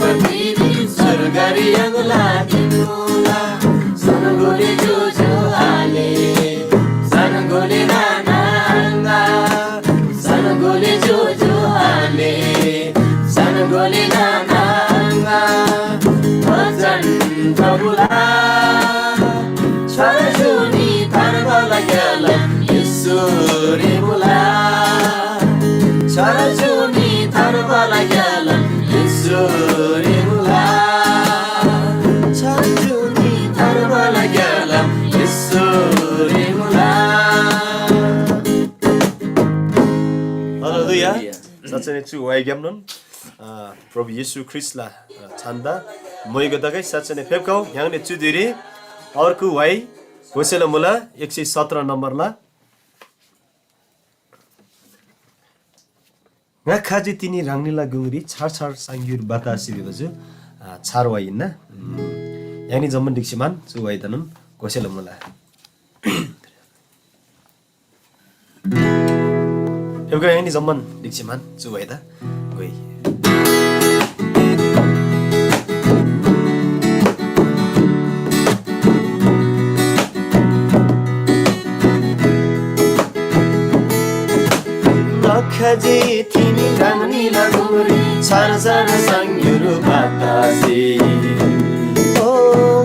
berdiri surgari yang lagi mula sangguli jojo ale sangguli nana anga sangguli jojo ale sangguli nana anga bhajan babula charjuni tarbala galam yesuri mula charjuni tarbala galam yesuri mula charjuni tarbala galam yesuri mula. Haleluya. Satsai ne chu wai gyam non प्रभु येशू ख्रिस्टलाई छान्दा मयको दगै साँच्चै फेपकाउ याङने चुदिरी अर्को why होसेला मुला 117 नम्बरला ngaखाजी तिनी रांगनिला गुंगरी छार छार सांग्युर बतासी बेबजु छार वाइना यानी जम्मन दिक्सिमान चु वाइदनन होसेला मुला फेपकाउ यानी जम्मन दिक्सिमान चु वाइदा गई ngaखाजी तिनी रांगनिला गुंगरी छार छार सांग्युर बतासी ओ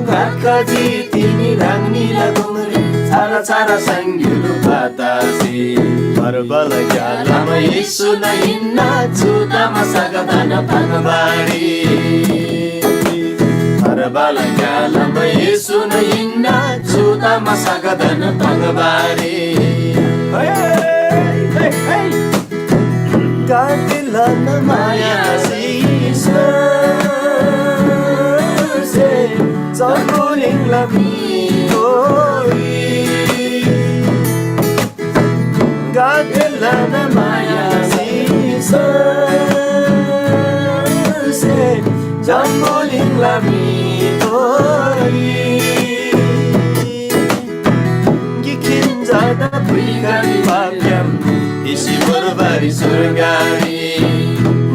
ngaखाजी तिनी रांगनिला गुंगरी छार छार सांग्युर बतासी Barbala galama Yesu na inna Chudama sagadana pangabari Barbala galama Yesu na inna Chudama sagadana pangabari Hey, hey Kadila na maya sisa Se Zaguling lami Gadila na maya sisa se jamboling lami gikin jada puigari pakyam isi berbari surgari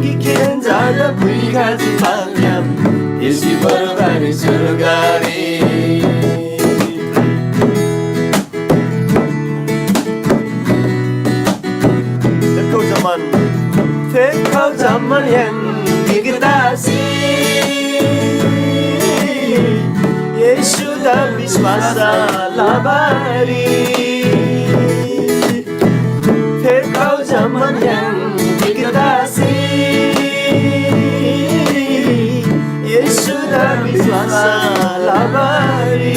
gikin jada puigari pakyam isi berbari surgari Kau zaman yang digitasi Yesus dan bismasa labari Kau zaman yang digitasi Yesus dan bismasa labari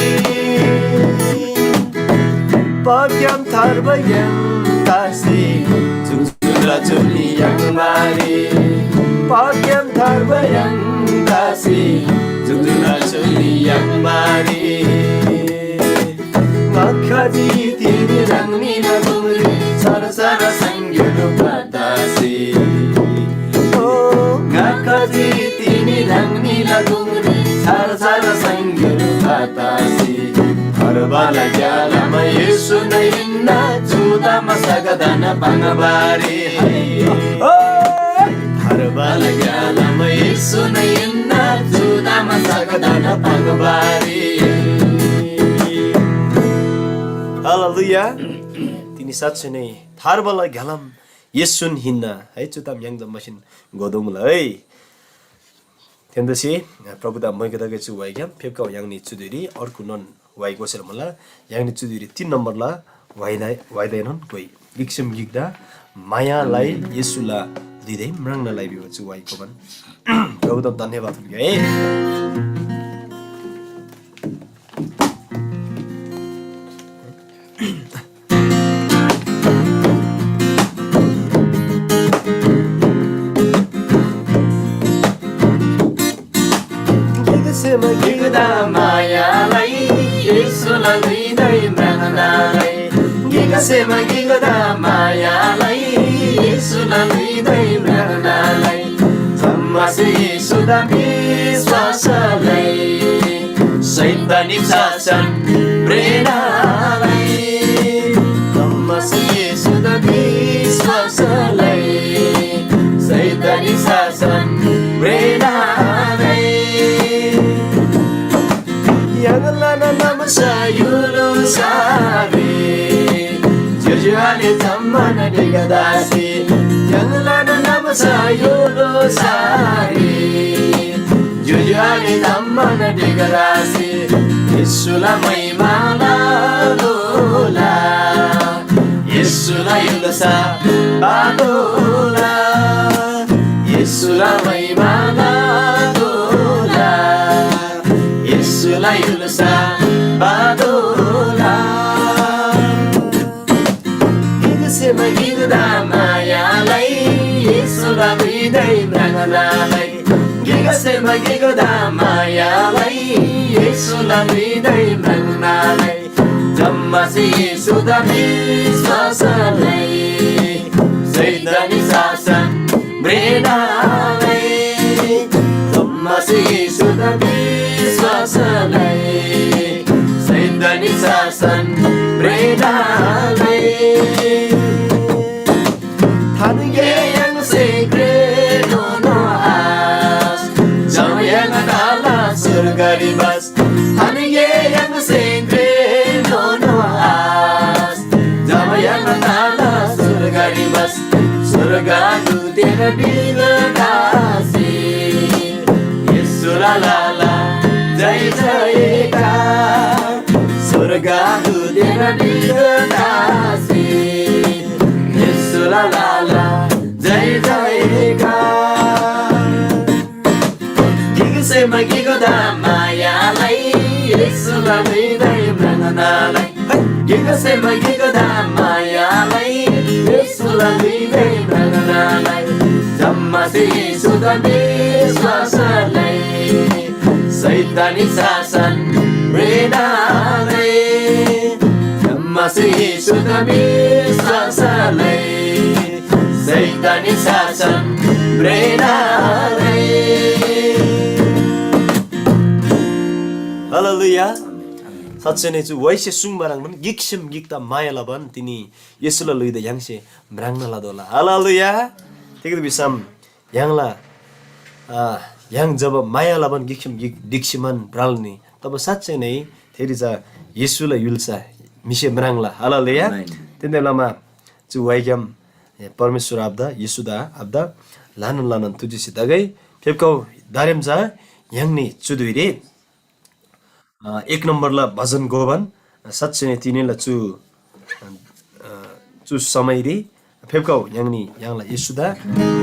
Pagyam tarbayam kasih Rajuni yang mari Pakyam tarba yang kasih Jujur rajuni yang mari Ngaखाजी तिनी रांगनिला गुंगरी छार छार सांग्युर बतासी Oh ngaखाजी तिनी रांगनिला गुंगरी छार छार सांग्युर बतासी Barbala galama Yesu na inna Chudama sagadana pangabari Barbala galama Yesu na inna Chudama sagadana pangabari Haleluya. Tini satsai nei tharbala galam Yesun hinna है चुताम yang the machine godumla है त्यसपछि प्रभुदा मैगदा छु वाइग्याम फेपका yang नि चुदिरी अर्को non why गोसेर मला yang नि चुदिरी 3 नम्बरला वाइदैनन् कोही गिक्सम गिक्दा मायालाई येशुला दिदै म्राङ्नलाई बिउ छु वाइको भन प्रभुदा धन्यवाद है Gigda mayalai Yesula lidai mranalai Giga sema gigda mayalai Yesula lidai mranalai Samasi Yesuda viswasalai Saitani sasan prenalai Samasi Yesuda viswasalai Saitani sasan prenalai digadaasi yang lana nama sayulo sari jujuani tamana digadaasi Yesula may malalola Yesula yulasa patola Yesula may malalola Yesula yulasa patola Higase magigda mayalay Yesula hriday mrangalalay Higase magigda mayalay Yesula hriday mrangalalay Jammasi Yesuda viswasalay Saitani sasan bredalay Jammasi Yesuda viswasalay Saitani sasan bredalay Thanige yang segredo no as Jama yang adala surga ribas Thanige yang segredo no as Jama yang adala surga ribas Surga tu tera digadasi Yesu la la la jai jai ka Surga tu tera digadasi Yesu la la la jai jai ka Higase magigoda mayalay Yesu la hriday mrangalalay Higase magigoda mayalay Yesu la hriday mrangalalay Jammasi Yesuda viswasalay Saitani sasan bredalay Jammasi Yesuda viswasalay Saitani sasan bredalay हालेलुया साँच्चै नै वैसे सुङमाराङ पनि गिक्सम गिक्ता मायाला भन् तिनी यसुला लुइदा याङसे म्राङ्ना लादोला हालेलुया त्यही बिसम याङला याङ जब मायाला भन् गिक्सम गिक डिक्सिमन ब्राल्नी तब साँच्चै नै फेरि जा यसुला युल्सा मिसे म्राङ्ला हालेलुया त्यही बेलामा चु वाइक्याम परमेश्वर आब्दा यसुदा आब्दा लानु लानन तुजिसि दगै फेपकाउ दारेम जा याङनी चुदुइरे एक नम्बरला भजन गोवन साँच्चै नै तिनीलाई चु समयरी फेपकाउ याङनी याङला यसुदा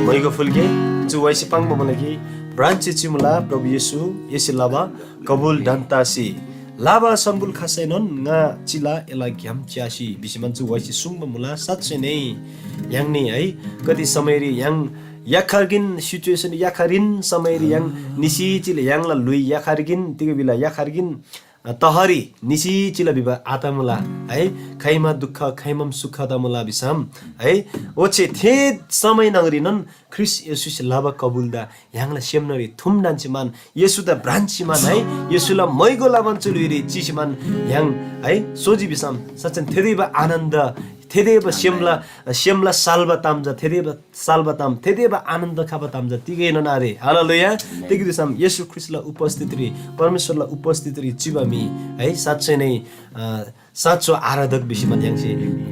मैगो फुल्के चु वैसे पाङ्बो मनकी ब्रान्चे चिमुला प्रभु येसु येसी लाबा कबुल डान्तासी लाबा सम्बुल खासैनन् nga चिला एला घ्याम च्यासी बिसिमन चु वैसे सुङ्बो मुला साँच्चै नै याङनी है कति समयरी याङ याखार्गिन सिचुएसन याखारिन समयरी याङ निसिचिले याङला लुई याखार्गिन तिगो बिला याखार्गिन तहरी निसिचिला बिबा आतामुला है खैमा दुःख खैमम सुख दमुला बिसम है ओछे थे समय नगरिनन् ख्रिस येसुस लाबा कबुलदा याङला सेमनरी थुम डान्सिमान येसुदा ब्रान्चिमान है येसुला मैगो लाबन चुलुरी चिसिमान याङ है सोजि बिसम सचन थेदैबा आनन्द थेदेब श्यामला साल्बा ताम्जा थेदेब साल्बा ताम थेदेब आनन्द खाबा ताम्जा तिगै ननारे हालेलुया त्यही दिसम येशू ख्रिस्टलाई उपस्थित रे परमेश्वरलाई उपस्थित रे चिबामी है साँच्चै नै साँचो आराधक बिसिमन याङसे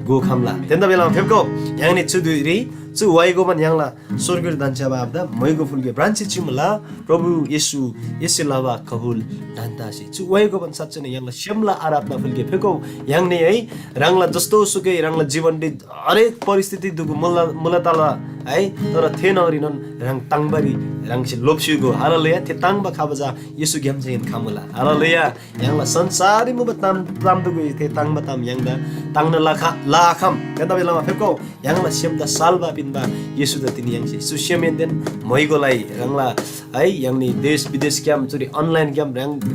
गो खामला त्यन्दा बेलामा फेपको याङने चुदुइ रे चु वाइगोमन याङला स्वर्गीय दान्छाबा आब्दा मैगो फुल्के ब्रान्चे चिमला प्रभु येशू येसे लावा कबुल दान्तासी चु वाइगोमन साँच्चै नै याङला श्यामला आराधना फुल्के फेको याङने है राङला जस्तो सुकै राङला जीवनले हरेक परिस्थिति दुगु मुलताला है तर थे नगरिनन् राङ ताङबारी राङसे लोप्सुगो हालेलुया थे ताङबा खाबजा येशू ग्यामजेन खामुला हालेलुया याङला संसारी मुब ताम दुगु थे ताङबा ताम याङदा ताङना लाखम त्यता बेलामा फेको याङला सेमदा सालबा बिनबा येशू द तिनी याङसे सुश्यमेन्देन मैगोलाई राङला है याङनी देश विदेश क्याम चुरी अनलाइन क्याम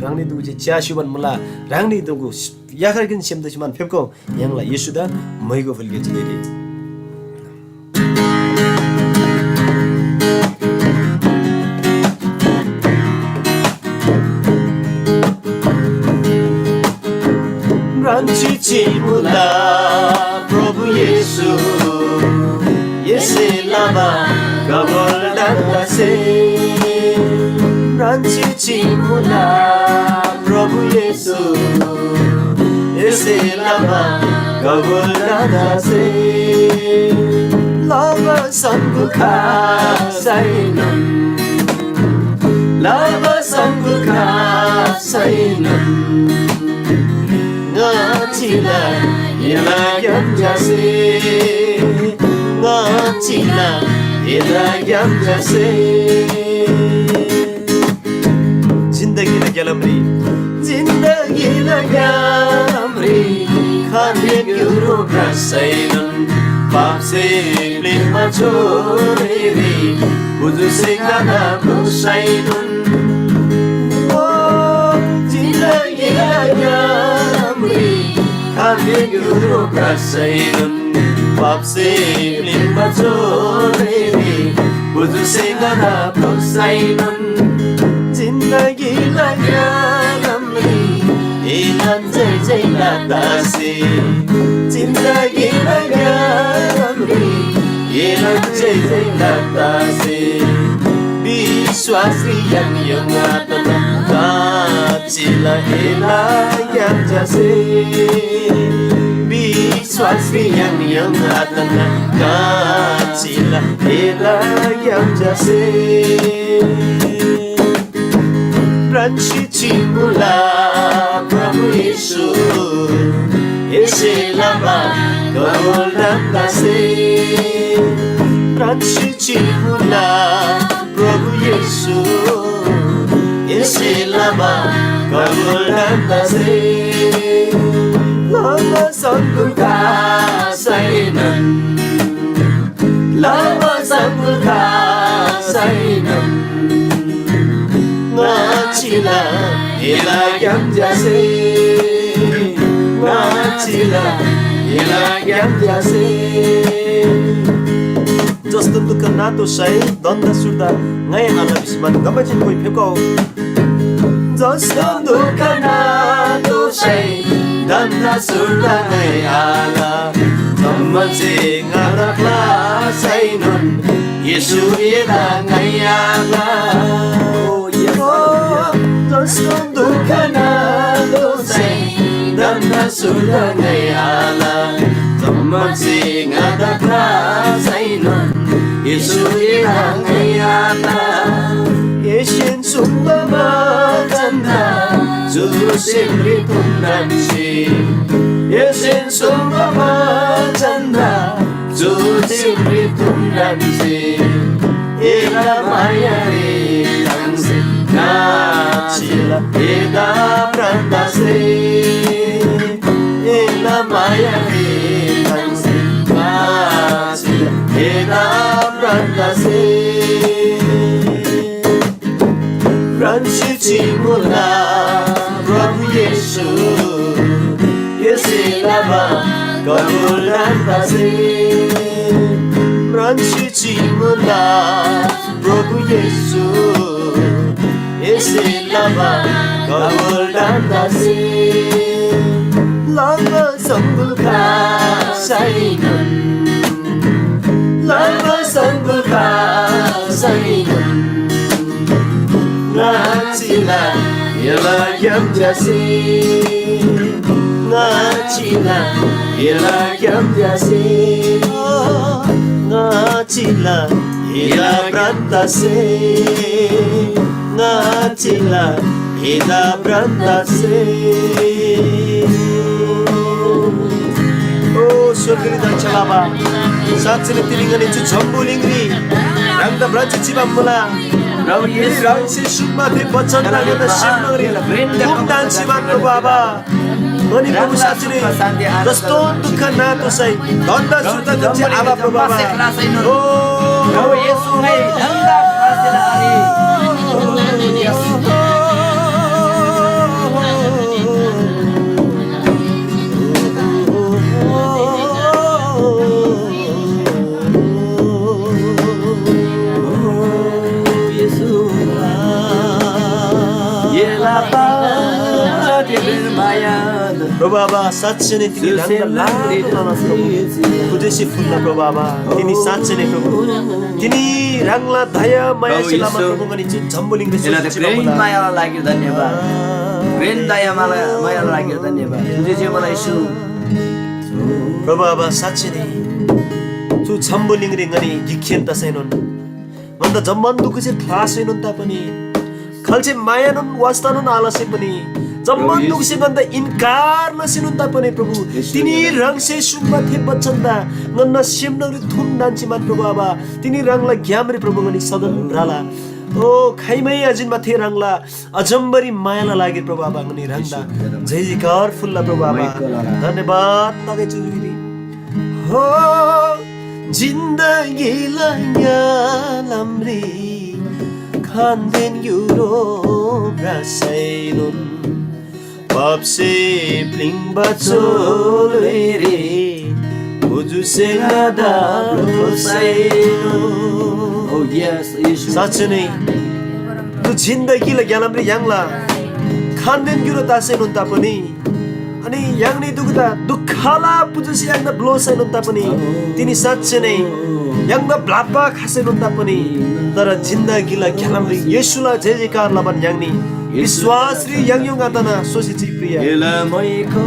राङनी दुगु चाहिँ च्यासुबन मुला राङनी दुगु याखरकिन सेमदसिमान फेको याङला येशू द मैगो फुल्के चुरी Chimula Prabhu Yesu Yese lava Kabul dantase Ranchi chimula Prabhu Yesu Yese lava Kabul dantase Labasan kukasainan Labasan kukasainan Ngachila ilagam jase Ngachila ilagam jase Zindagi लगाम रे जिन्दगी लगाम रे खाने कुरो कसैनन् पाप्से प्लेनमा छोडेरे बुझुसे खाना कसैनन् ओ जिन्दगी लगाम रे खाने कुरो कसैनन् पाप्से प्लेनमा छोडेरे बुझुसे खाना कसैनन् जिन्दगी लगाम रे एलन जय जय लातासे जिन्दगी लगाम रे एलन जय जय लातासे विश्वास yang atana kacila elayam jase विश्वास yang atana kacila elayam jase Ranchichi mula Prabhu Yesu Ese lama Kawolam dase Ranchichi mula Prabhu Yesu Ese lama Kawolam dase Lama sanggul kasainan Lama sanggul kasainan Ngachila ilagam jase Ngachila ilagam jase जस्तो दुःख नातो सय दण्ड सुर्दा नयाँ आला विस्मान गमजिन कोही फेकाउ जस्तो दुःख नातो सय दण्ड सुर्दा नयाँ आला सम्मचे ngarakhla sainon Yesu ila naya la जस्तो दुःख नातो सय दण्ड सुर्दा नयाँ आला सम्मचे ngarakhla sainon Yesu ila naya la Yesin sumpama janda Jusibri pundansi Yesin sumpama janda Jusibri pundansi Ela mayari tangsi Kacila eda brandase Ela mayari tangsi Kacila eda brandase Ranchichi mula Prabhu Yesu Yesi lama Kawolam dase Ranchichi mula Prabhu Yesu Yesi lama Kawolam dase Lama sanggul kasainan Lama sanggul kasainan Ngachila ilagam jase Ngachila ilagam jase Ngachila ila brandase Ngachila ila brandase Oh surgani danchalaba satsine tilingani chu chambuling rangda branchi chibamula राउसे सुनमा थे बचन लागेर सिमरी घुमदान सिमाको बाबा अनि प्रभु साथीले जस्तो दुःख नातो सै धन्दा सुर्ता गन्छ आबा प्रभु बाबा ओ प्रभु येशू है धन्दा फासेला आरी प्रभु बाबा साँच्चै नै तिमी खुदेसी फुल्न प्रभु बाबा तिमी साँच्चै नै प्रभु तिमी राङ्ला दया माया शिलामा प्रभु गनी झम्बुलिङ प्रेम मायालाई लाग्यो धन्यवाद प्रेम दया मायालाई लाग्यो धन्यवाद तुझे जे मलाई यीशु प्रभु बाबा साँच्चै नै tu jambuling ring ngani gikhen ta senon manda jamman du kuse thlasenon ta pani khalche mayanon wastanon alase pani jamman du kuse manda inkar nasinun ta pani प्रभु तिनी रंगसे सुम्बा थे बचन्दा ngana semnari thun nanchi man प्रभु आबा तिनी रंगला ग्यामरे प्रभु ngani सदन राला ओ खाइमै अजिन माथे रंगला अजम्बरी मायाला लागे प्रभु आबा ngani रंगदा जय जयकार फुल्ला प्रभु आबा धन्यवाद तागे जुजुरी हो जिन्दगीलाई यालम्री खान्देन युरो ब्रासैनुन पापसे प्लिङ बचोलेरे उजुसे नदा ब्रोसैनुन Oh yes, Yesus. साँच्चै नै त्यो जिन्दगीलाई यालम्री याङला खान्देन युरो तासैनुन तापनि अनि याङने दुख्दा दुःखला पुजुसी याङदा ब्लोसैनुन तापनि तिनी साँच्चै नै याङदा ब्लापा खासैनुन तापनि तर जिन्दगीलाई यालम्री येशूलाई जय जयकार लबन याङनी विश्वास रि याङयोङ आतना सोसिछि प्रिय Elamoiko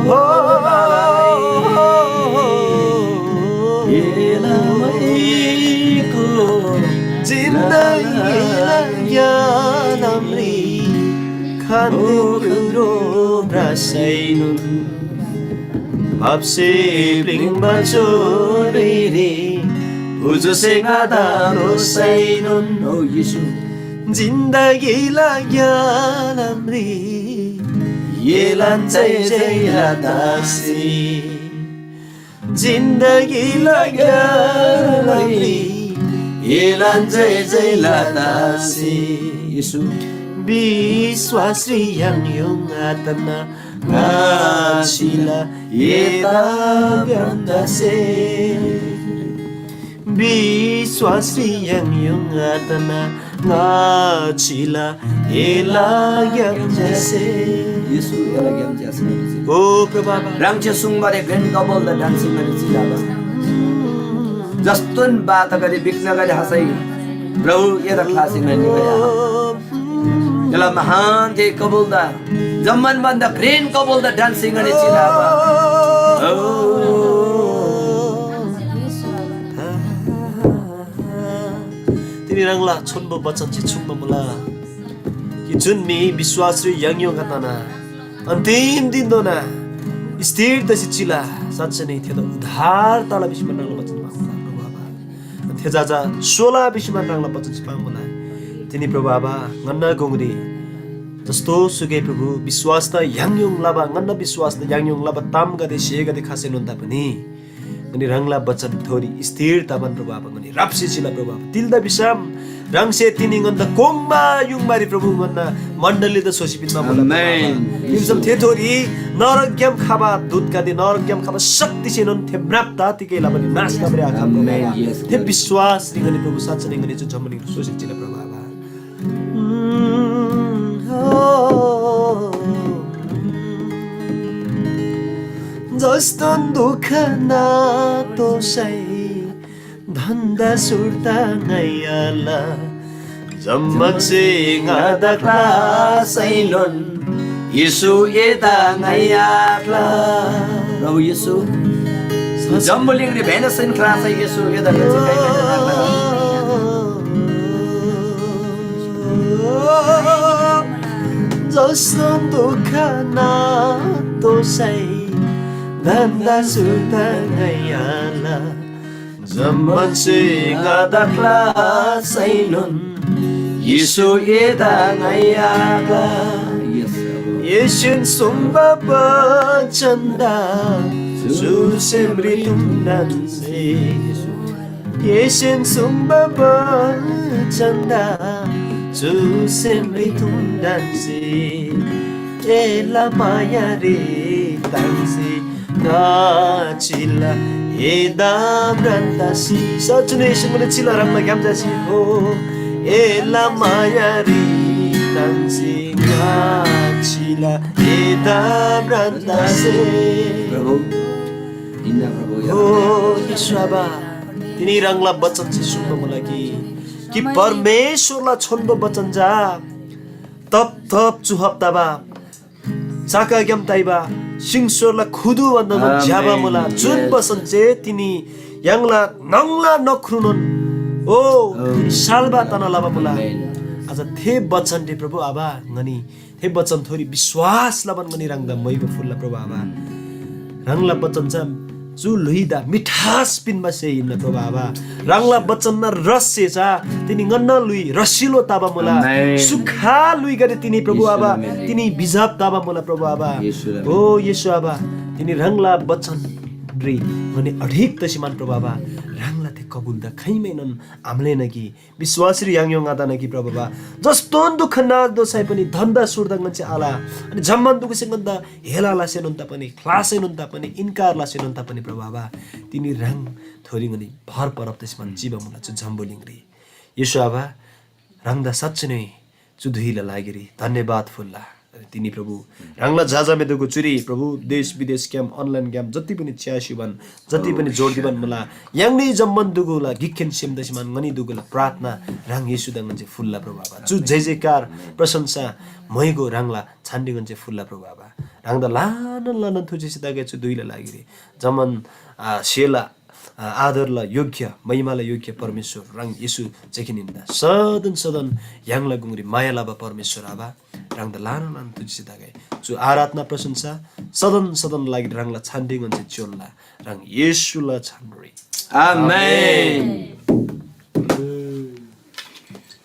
जिन्दगीलाई यालम्री खान्देन युरो ब्रासैनुन पापसे प्लिङ बचोलेरे उजुसे नदा ब्रोसैनुन Oh Yesus. जिन्दगीलाई यालम्री येलान जय जय दासी जिन्दगीलाई यालम्री येलान जय जय दासी Yesus. विश्वास रि याङयोङ आतना गाछिला येदा व्यन्दसे विश्वास रि याङयोङ आतना गाछिला येला व्यन्दसे Yesus elagam jasa. ओ प्रभु Rangche sungbare gren double the dancing gari chilaba. Justun bata gari bikna gari hasai. Prabhu yeda classing gari gaya. Yala mahan the kabulda. Zaman banda green kabulda dancing gari chilaba. तिमी रंगला छोन्बो बचन छि छुम्बो मुला कि जुन me विश्वास रि याङयोङ आतना अन्तिम दिन दोना स्थिर तसी चिला साँच्चै नै थियो त उद्धार ताला विषयमा नाङ्ला बचन पाउँला प्रभु आबा थे जा 16 विषयमा नाङ्ला बचन पाउँला तिनी प्रभु आबा गन्ना गोंगरी जस्तो सुगे प्रभु विश्वास त याङयोङ लाबा गन्ना विश्वास त याङयोङ लाबा ताम गदे से गदे खासे नन्ता पनि गनि रंगला बचन थोरी स्थिर ताबन प्रभु आबा गनि राप्सी चिला प्रभु आबा तिल्दा विषम रंगसे तिनी गन्दा कोंगमा युङबारी प्रभु गन्ना मण्डली त सोसिपिनमा बोला Amen. तिमसम थेथोरी नरग्यम खाबा दूत कादे नरग्यम खाबा शक्ति सेनन थे म्राप्ता तिकेला पनि नाश नबरे आखा Amen. Yes. थे विश्वास रि गनि प्रभु साच्चै नै गनि जमनी सोसि चिला प्रभु आबा जस्तो दुःख नातोसै धन्दा सुर्ता ngayala जम्मक से ngada Sailon. Yesu yeda ngayakla. Prabhu Yesu. Jambuling ri benasin class ay Yesu yeda kasi kay ngayakla. जस्तो दुःख नातोसै धन्दा सुर्ता ngayala जम्मक से ngada Sailon. Yesu yeda ngayakla. Yes. 예신 송바바 찬다 주셈리 둥난세 예신 송바바 찬다 주셈리 둥난세 엘라 마야리 땅세 나칠라 에다 브란다시 서춘의 신문의 칠라랑나 감자시 호 엘라 마야리 땅세 नाचिला एदा ब्रान्दासे Prabhu. Inna Prabhu हो यीशुबा तिनी रंगला बचन चाहिँ सुन्नु मलाई कि परमेश्वरलाई छोड्नु बचन जा तप तप चुहप्ताबा चाका ग्याम ताइबा सिंहस्वरलाई खुदु भन्दा ज्याबा मला जुन बसन चाहिँ तिनी 양라 낭라 너크루논 오 살바 ताना मुला आज थे वचन रे प्रभु आबा ngani थे वचन थोरी विश्वास लबन ngani रंगदा मैको फुल्ला प्रभु आबा रंगला वचन छ जु लुइदा मिठास पिनमा से इन प्रभु आबा रंगला वचन न रस से छ तिनी गन्न लुइ रसिलो ताबा मुला सुखा लुइ गरे तिनी प्रभु आबा तिनी बिजाब ताबा मुला प्रभु आबा ओ येशु आबा तिनी रंगला वचन रे ngani अधिक तसिमान प्रभु आबा रंगला थे कबुल द खैमेनन आमले नकी विश्वासी याङयोङ आदा नकी प्रभु आबा जस्तो दुख न दोसाइ पनि धन्दा सुर्दा गन्छ आला अनि जम्मन दुख सेगन्द हेलाला सेनुन्त पनि क्लासेनुन्त पनि इन्कारला सेनुन्त पनि प्रभु आबा तिनी रंग थोरी ngani भर परब तसिमान जीव मुला छु झम्बुलिङरी येशु आबा रंगदा सच्च नै चुधुइला लागिरी धन्यवाद फुल्ला तिनी प्रभु रंगला जाजा मेदको चुरी प्रभु देश विदेश क्याम्प अनलाइन क्याम्प जति पनि च्यासिबन जति पनि जोड दिबन मला याङनी जम्मन दुगुला गिखेन सेमदसिमान ngani दुगुला प्रार्थना रंग येशु दंगन चाहिँ फुल्ला प्रभु आबा जु जय जयकार प्रशंसा मयको रंगला छान्डिगन चाहिँ फुल्ला प्रभु आबा रंगदा लान थुजिसि दागे छु दुइला लागिरे जमन शेला आदरला योग्य महिमाला योग्य परमेश्वर रंग येशु चेकिनिन्दा सदन सदन याङला गुंगरी माया लाबा परमेश्वर आबा रंग लान तुझी दागे जो आराधना प्रशंसा सदन सदन लागि रंगला छान्डिगन चाहिँ चोल्ला रंग येशुला छान्री आमेन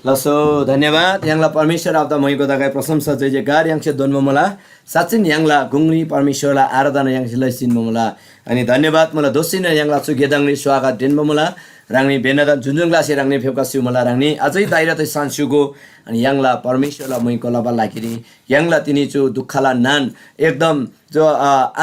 लसो धन्यवाद याङला परमेश्वर आउँदा मयको दागे प्रशंसा जय जयकार याङसे दोन्म मला साचिन याङला गुंगरी परमेश्वरला आराधना याङसिलाई सिन्म मला अनि धन्यवाद मला दोसिन याङला छु गेदाङले स्वागत दिन्म मला रांगनी बेनादा जुनजुङलासे रांगनी फेवका सिउ मला रांगनी अझै दाइरा त सान्सुगो अनि याङला परमेश्वरला मयको लबा लागिरी याङला तिनी छु दुःखला नान एकदम जो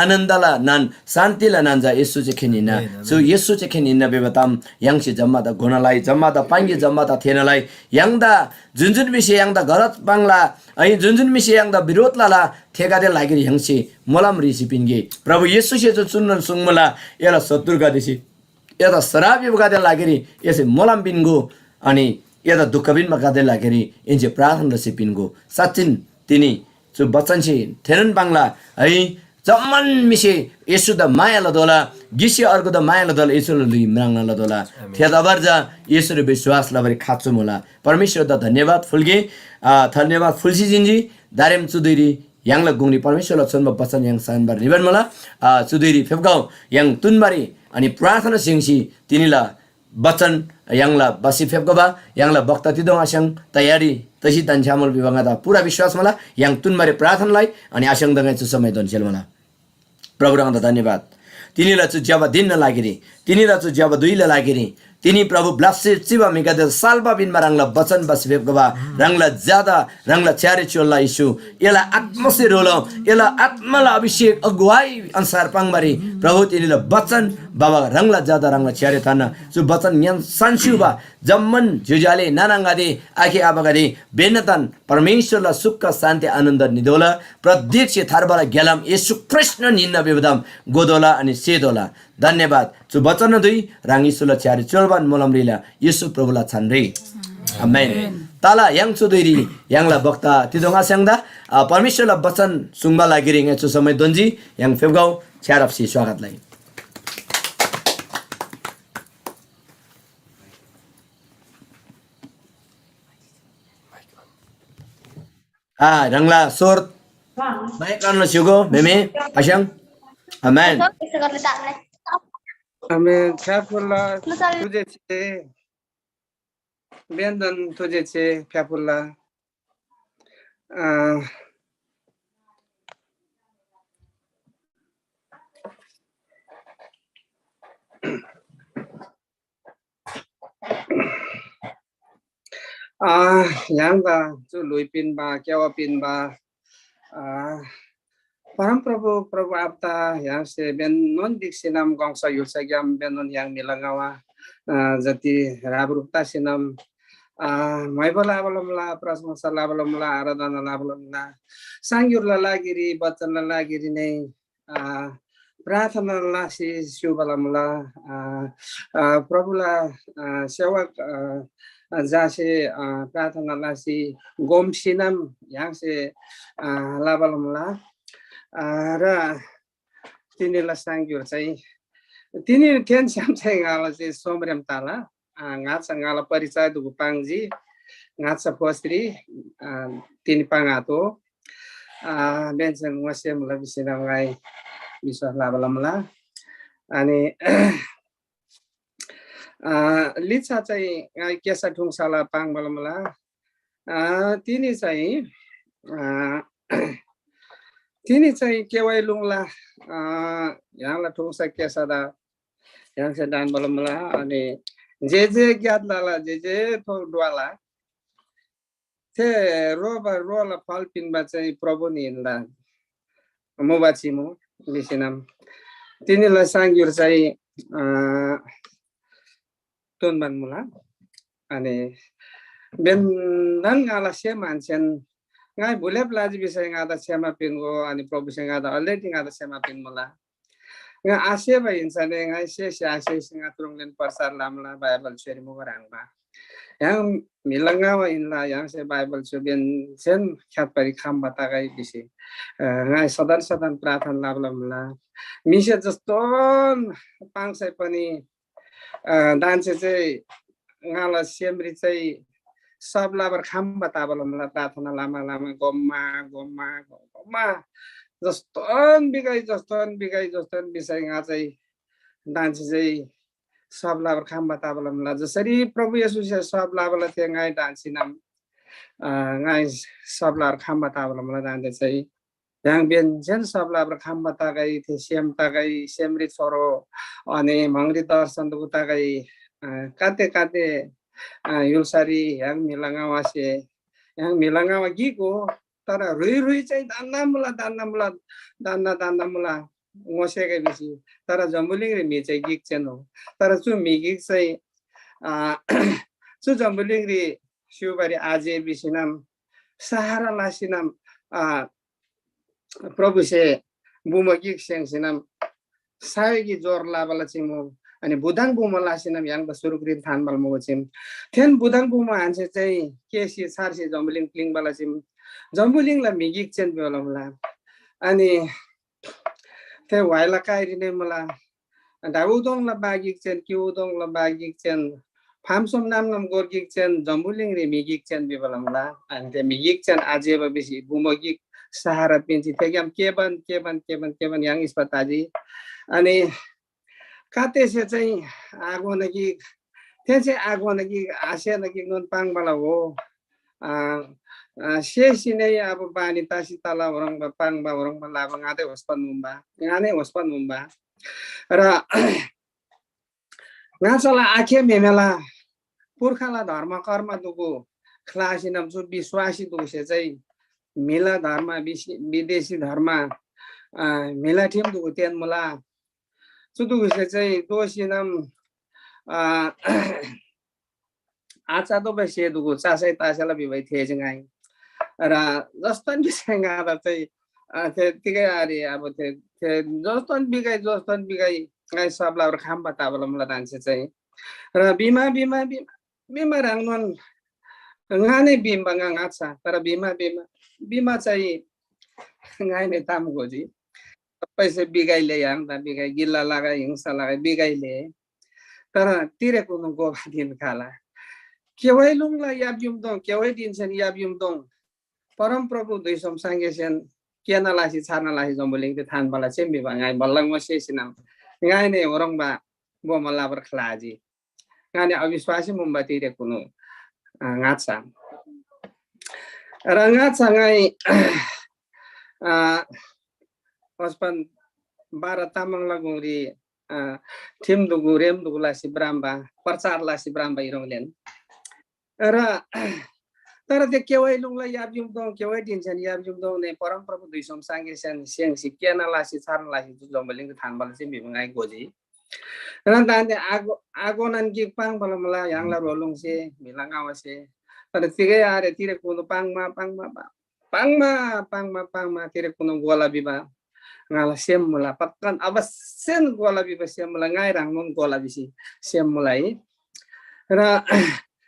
आनन्दला नान शान्तिला नान जा येशु चाहिँ खेनिना सो येशु चाहिँ खेनिना बेबताम याङसे जम्मा त घोनालाई जम्मा त पाङ्गे जम्मा त थेनलाई याङदा जुनजुन विषय याङदा गरत बांगला अनि जुनजुन विषय याङदा विरोधलाला ठेगादे लागिरी याङसे मलाम रिसिपिनगे प्रभु येशु से जो चुन्न सुङमला याला शत्रुका दिसी यता शराबी बगादे लागेरी यसै मलाम बिनगो अनि यता दुःख बिनमा गादे लागेरी इन्जे प्रार्थना से बिनगो सचिन तिनी जो बच्चन से थेनन बांगला है जम्मन मिसे यसु द माया लदोला गिसे अर्को द माया लदोला यसु लुइ म्रांगना लदोला थेदाबर जा यसु रे विश्वास लबरी खाच्छु मोला परमेश्वर द धन्यवाद फुलगे धन्यवाद फुलसी जिन्जी दारेम चुदैरी याङला गुंगनी परमेश्वरला छन्म बचन याङ सानबार निबन मला चुदैरी फेबगाउँ याङ तुनबारी अनि प्रार्थना सिंसी तिनीला बचन याङला बसी फेबगबा याङला बक्ता तिदोङ आसङ तयारी तसी तन्छामल विभागदा पूरा विश्वास मला याङ तुनबारी प्रार्थनालाई अनि आसङ दङै छु समय दन्सेल मला प्रभु रंगदा धन्यवाद तिनीला छु जब दिन लागिरी तिनीला छु जब दुईला लागिरी तिनी प्रभु ब्लासे चिबा मिगादे सालबा बिनमा रंगला बचन बस फेबगबा रंगला ज्यादा रंगला चारे चोल्ला इशु एला आत्मसे रोलो एला आत्मला अभिषेक अगुवाई अनुसार पाङबारी प्रभु तिनीला बचन बाबा रंगला ज्यादा रंगला चारे थाना जो बचन न्यान सान्सुबा जम्मन जुजाले नानांगादे आखे आबागादे बेनतन परमेश्वरला सुख शान्ति आनन्द निदोला प्रत्यक्ष थारबाला गेलाम येशु कृष्ण निन्न बेबदाम गोदोला अनि सेदोला धन्यवाद जो बचन दुई राङीसुला चारे चोलबान मोलमरीला येशु प्रभुला छानरे आमेन ताला याङ चुदैरी याङला बक्ता तिदोङा स्याङदा परमेश्वरला बचन सुङबा लागिरि छु समय दोन्जी याङ फेबगाउँ छ्यारफसी स्वागतलाई रंगला सोर माइक अन सिगो मेमे आशङ amen Amen. Fiapula tuje che. Bendan tuje che fiapula. Yang ba chu lui pin ba kyawa pin ba. Parang Prabhu Apta yang se ben non dik sinam gongsa yulsagyam ben non yang milangawa jati rabrupta sinam maibala balamla prasmasa balamla aradana balamla sangyur lalagiri batan lalagiri nei prathana lasi syubalamla Prabhula sewak jase prathana lasi gom sinam yang se labalamla र तिनीलाई सांग्यो चाहिँ Tini ten siam sai ngala si somrem tala ngat sa ngala parisai du pangji ngat sa postri tini pangato ben sang wasem la bisina ngai bisa la ani लिच्छा चाहिँ केसा ठुङसाला पाङ बलमला तिनी चाहिँ KY लुङला यहाँला ठुङसा केसा दा यहाँ से दान बलमला अनि जे ज्ञात लाला जे थोक डुवाला थे रोला फल पिनमा चाहिँ प्रभु निला मोबाचिमो बिसिनाम तिनीलाई सांगिर चाहिँ तुनban mula ani ben nan ngala sema anchen ngai bulep laji bisa ngada sema pingo ani probu ngada already ngada sema pin mula nga ase ba insane ngai se ase singa turunglen pasar lamla bible share mo barang ba yang milanga wa inla yang se bible so ben sen khat pari kham bata gai bisi ngai sadan prathan labla mula mise jaston pangsai pani डान्से चाहिँ ngala siemri चाहिँ सब लाबर खाम बताबलमला प्रार्थना लामा gamma जस्तन बिगाई विषय nga चाहिँ डान्से चाहिँ सब लाबर खाम बताबलमला जसरी प्रभु येशू से सब लाबला थिए ngai डान्सी नाम ngai सब लाबर खाम बताबलमला डान्से चाहिँ yang bian सब लाबर खाम बताgai थिए सिम ताgai सिमरी छोरो अनि मंगरी दर्शन दुगु ताgai काते युलसारी yang मिलांगावा गीको तर रुई चाहिँ दान्ना मुला ngosekai bisi तर जम्बुलिङ रे मी चाहिँ गीक चाहिँ हो तर चु मी गीक चाहिँ चु जम्बुलिङ रे शिवबारी आजे बिसी नाम सहारा लासी नाम प्रभु से बुमा गीक सेंग सायगी जोर लाबला चाहिँ म अनि बुदाङ बुमा लासिनम yang बसुरुग्रिन थान बल मो चाहिँ थेन बुदाङ बुमा हान्से चाहिँ केसी सारसी जम्बुलिङ क्लिङ बला चाहिँ जम्बुलिङ ला मिगिक चाहिँ बेला अनि ते वाइला काइरि ने मला दाउदोङ ला बागिक चाहिँ किउदोङ ला बागिक चाहिँ फामसोम नाम गोर्गिक चाहिँ जम्बुलिङ रे मिगिक चाहिँ बेला मला अनि ते मिगिक चाहिँ आजेबा बेसी बुमगिक सहारा पिन्ची तेगम केबन yang इस्पताजी अनि काते से चाहिँ आगो नकी ते चाहिँ आगो नकी आसे नकी नन पाङ बला हो शेषी नै अब पानी तासी तला वरङ पाङ बा वरङ लाब गाते होस्पन मुम्बा र गाछला आखे मेमेला पुर्खाला धर्म कर्म दुगु खलासिनम सु विश्वासी दुगु चाहिँ मिला धर्म विदेशी धर्म मिला थिम दुगु तेन मुला सुदुगु चाहिँ दोसिनम आचा तो बसे दुगु चासै तासला बिभै थिए चाहिँ र जस्तन बिसँग आदा चाहिँ त्यतिकै आरे अब जस्तन बिगाई गाई सबला खाम बताबला मलाई दान्से चाहिँ र बिमा राङ्गन ngaने बिम बंगा ngaचा तर बिमा चाहिँ ngaने ताम गोजी पैसे बिगाइले yang त बिगाइ गिल्ला लगाइ हिंसा लगाइ बिगाइले तर तिरेको न गोबा दिन खाला केवै लुङला याब्युम दङ केवै दिनसन याब्युम दङ परम प्रभु दुई सम सांगेसन केना लासी छाना लासी जम्बुलिङ ते थान बला चेम्बि भाङाइ बल्लङ मसेसिना ngaने होरङबा बोमला बर खलाजी ngaने अविश्वासी मुम्बा तिरेको न ngaca ngaca ngai ospan bara tamang lagungri tim dugu rem dugu lasi bramba percar lasi bramba ironglen ra tara de kewai lungla yabyum dong kewai dinsan yabyum dong ne param prabu duisom sangesan siang sikiana lasi saran lasi tu jombeling than bal simbi ngai goji ran dan de agonan ki pang balamala yang la rolong se milang awase pada tiga are tire kuno pangma tire kuno gola biba ngala sem mula patkan abasen gola biba sem mula ngai rangon gola bisi sem mulai ra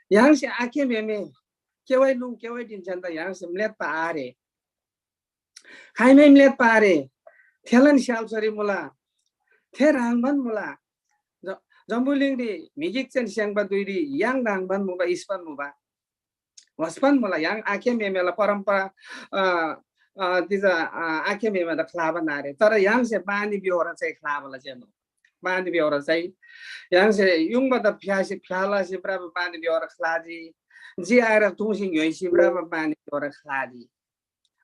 yang si ake meme kewai din janda yang se mlet pa are hai mem mlet pa are thelan shal sari mula the rangban mula Jambuling di migik chen siang ba duiri yang dang ban muba ispan muba waspan mula yang akhir memela parampara tiza akhir memela kelaba nare tara yang se bani biora saya kelaba lah jeno bani biora saya yang se yung bata piasi piala si berapa bani biora kelaji ji air tungsing yoi si berapa bani biora kelaji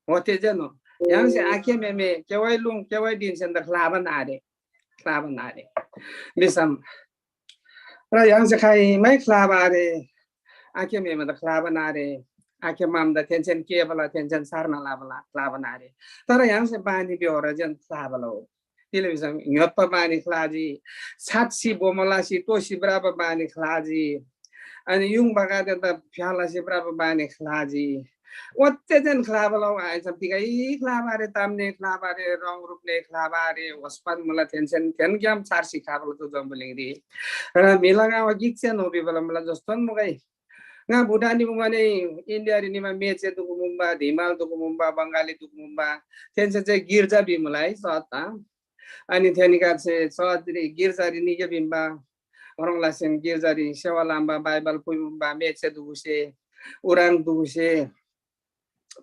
waktu jeno yang se akhir meme kewai lung kewai din senda kelaba nare misam ra yang se kai mai kelaba nare akhir memang dah kelaba nare, akhir mam dah tension kia bala tension sarna la bala kelaba nare. Tara yang se bani biora jan kelaba lo. Televisi nyot pa bani kelaji, satsi bomala si to si berapa bani kelaji, ani yung baga dah piala si berapa bani kelaji. Watte jan kelaba lo ay sabti kai kelaba re tamne kelaba re rong rupne kelaba re waspan mula tension ten kiam sarsi kelaba lo tu jambuling di. Milang awak giksen hobi bala mula joston mo kai. Nga budani mumane India ri nima meche tu kumumba Dhimal tu kumumba Bengali tu kumumba tense che girja bimulai sata ani thenika che sotri girja ri ni bimba orang lasen girja ri sewa lamba Bible pumba meche tu se urang tu se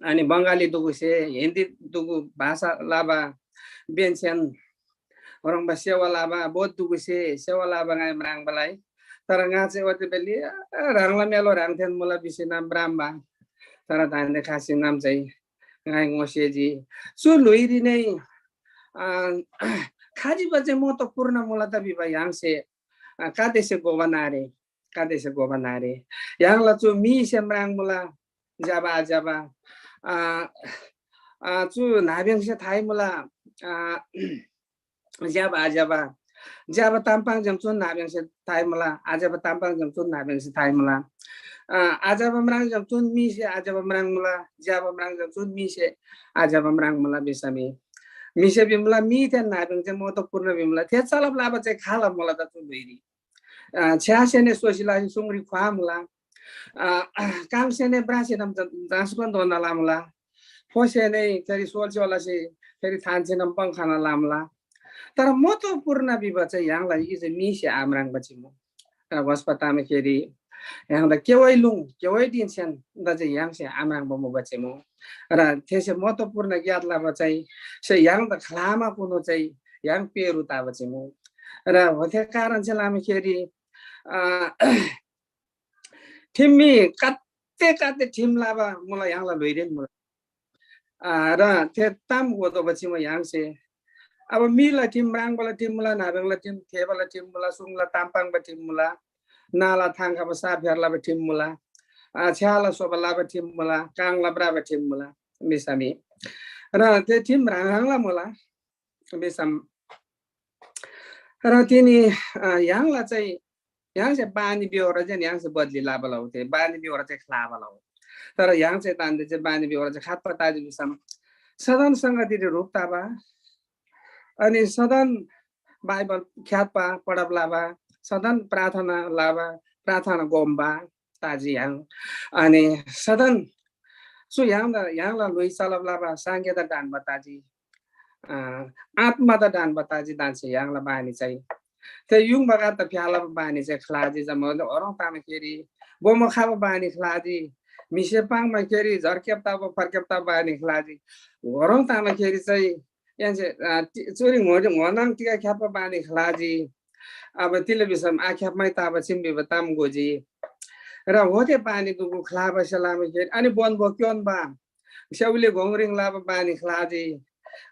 ani Bengali tu se Hindi tu bahasa laba benchen orang basewa laba bod tu se sewa laba ngai merang balai tara ngace wate beli rangla melo rangten mula bisi nam bramba tara tande khasi nam chai ngai ngoseji su luiri nei khaji baje moto purna mula ta biba yang se kade se govanare yang la chu mi se mrang mula jaba chu nabyang se thai mula jaba tampang jamsun nabyang se thai mula ajaba tampang jamsun nabyang se thai mula ajaba mrang jamsun mi se ajaba mrang mula jaba mrang jamsun mi se ajaba mrang mula besami mi se bimla mi ten nabyang se moto purna bimla the salap laba che khala mula ta tu luiri chha se ne sosila sungri khwa mula kam se ne bra se nam transpon dona la mula pho se ne teri sol chola se teri than se nam pang khana lamla तर मोतो पूर्ण विवाह चाहिँ यहाँलाई is मिसे आमराङ बचिमो वास्पतामे खेरी यहाँ केवै दिन्छन् the चाहिँ यहाँ से आमराङ बमो बचेमो र त्यसै मोतो पूर्ण ज्ञातला बचाइ से यहाँ द खलामा पुनो चाहिँ यहाँ पेरु ता बचेमो र होथे कारण चाहिँ लामे खेरी ठिम्मी कत्ते ठिम लाबा मलाई यहाँलाई लइरेन म र ते ताम गोतो बचिमो यहाँ से अब मिला tim rang bala tim mula nabang la tim the bala tim mula sung la tampang ba tim mula nala thang ka sa phar la ba tim mula chha la so bala ba tim mula kang la bra ba tim mula misami ra te tim rang la mula misam ra tini yang la chai yang se bani biora jan yang se badli la bala hote bani biora chai khla bala ho tara yang se tan de bani biora chai khat pata ji misam sadan sangati ri rup ta ba अनि सदन Bible ख्यातपा पढब लाबा सदन प्रार्थना Goomba ताजी yang अनि सदन सु yang la lui salab लाबा सांगे दा दान बताजी आत्मा दा दान बताजी दान से yang la बानी चाहिँ ते युङ बगा त फ्याला बानी चाहिँ खलाजी जम अरङ तामे केरी बोम खाब बानी खलाजी मिसे पाङ मा केरी झर्केप ता फर्केप ता बानी खलाजी अरङ तामे केरी चाहिँ yang curi ngonang tiga kiapa bani khalaji aba television akhap mai ta ba simbi batam goji ra hote bani tu khlaba salami ke ani bon bo kyon ba shaule gongring la ba bani khalaji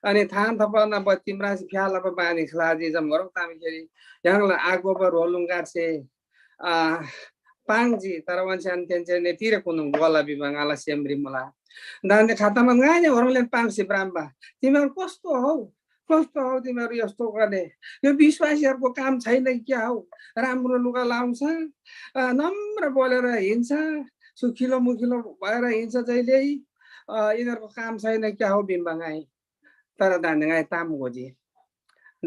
ani than thapa na ba timra si phyala ba bani khalaji jam gorong tam ke yang la ago ba rolungar se pangji tarawan chan tenchen ne tire kunung gola bi bangala semri mala dan khataमा nganya orangले पांगसे ब्राह्मण तिमीहरु कस्तो हौ तिमीहरु यस्तो गर्ने यो विश्वासीहरुको काम छैन क्या हौ राम्रो लुगा लाउँछ नम्र बोलेर हिँड्छ सुखिलो मुखिलो भएर हिँड्छ जहिले यिनीहरुको काम छैन क्या हौ बिम्बङाई तर दानगाई ताम गोजी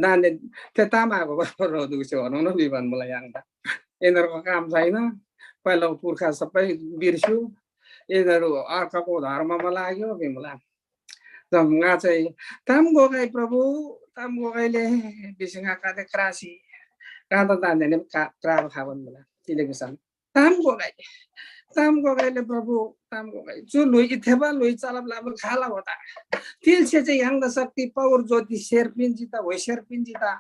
दानले त्यो तामाको रोदु छ भनौं न बिबन मलाई याङदा यिनीहरुको काम छैन पहिलो पुर्खा सबै बिर्स्यो यिनीहरु अर्काको धर्ममा लाग्यो बिमला जम्गा चाहिँ ताम गोगाई प्रभु ताम गोगाईले बिसिङा काटे क्रासी Kata tanda ni kerap kawan mula. Tidak bisa. Tam ko gay le Prabhu tam ko gay. Jo lui itheba lui chalap lama khala hota. Til se चाहिँ yang शक्ति पावर ज्योति शेरपिन जिता हो शेरपिन जिता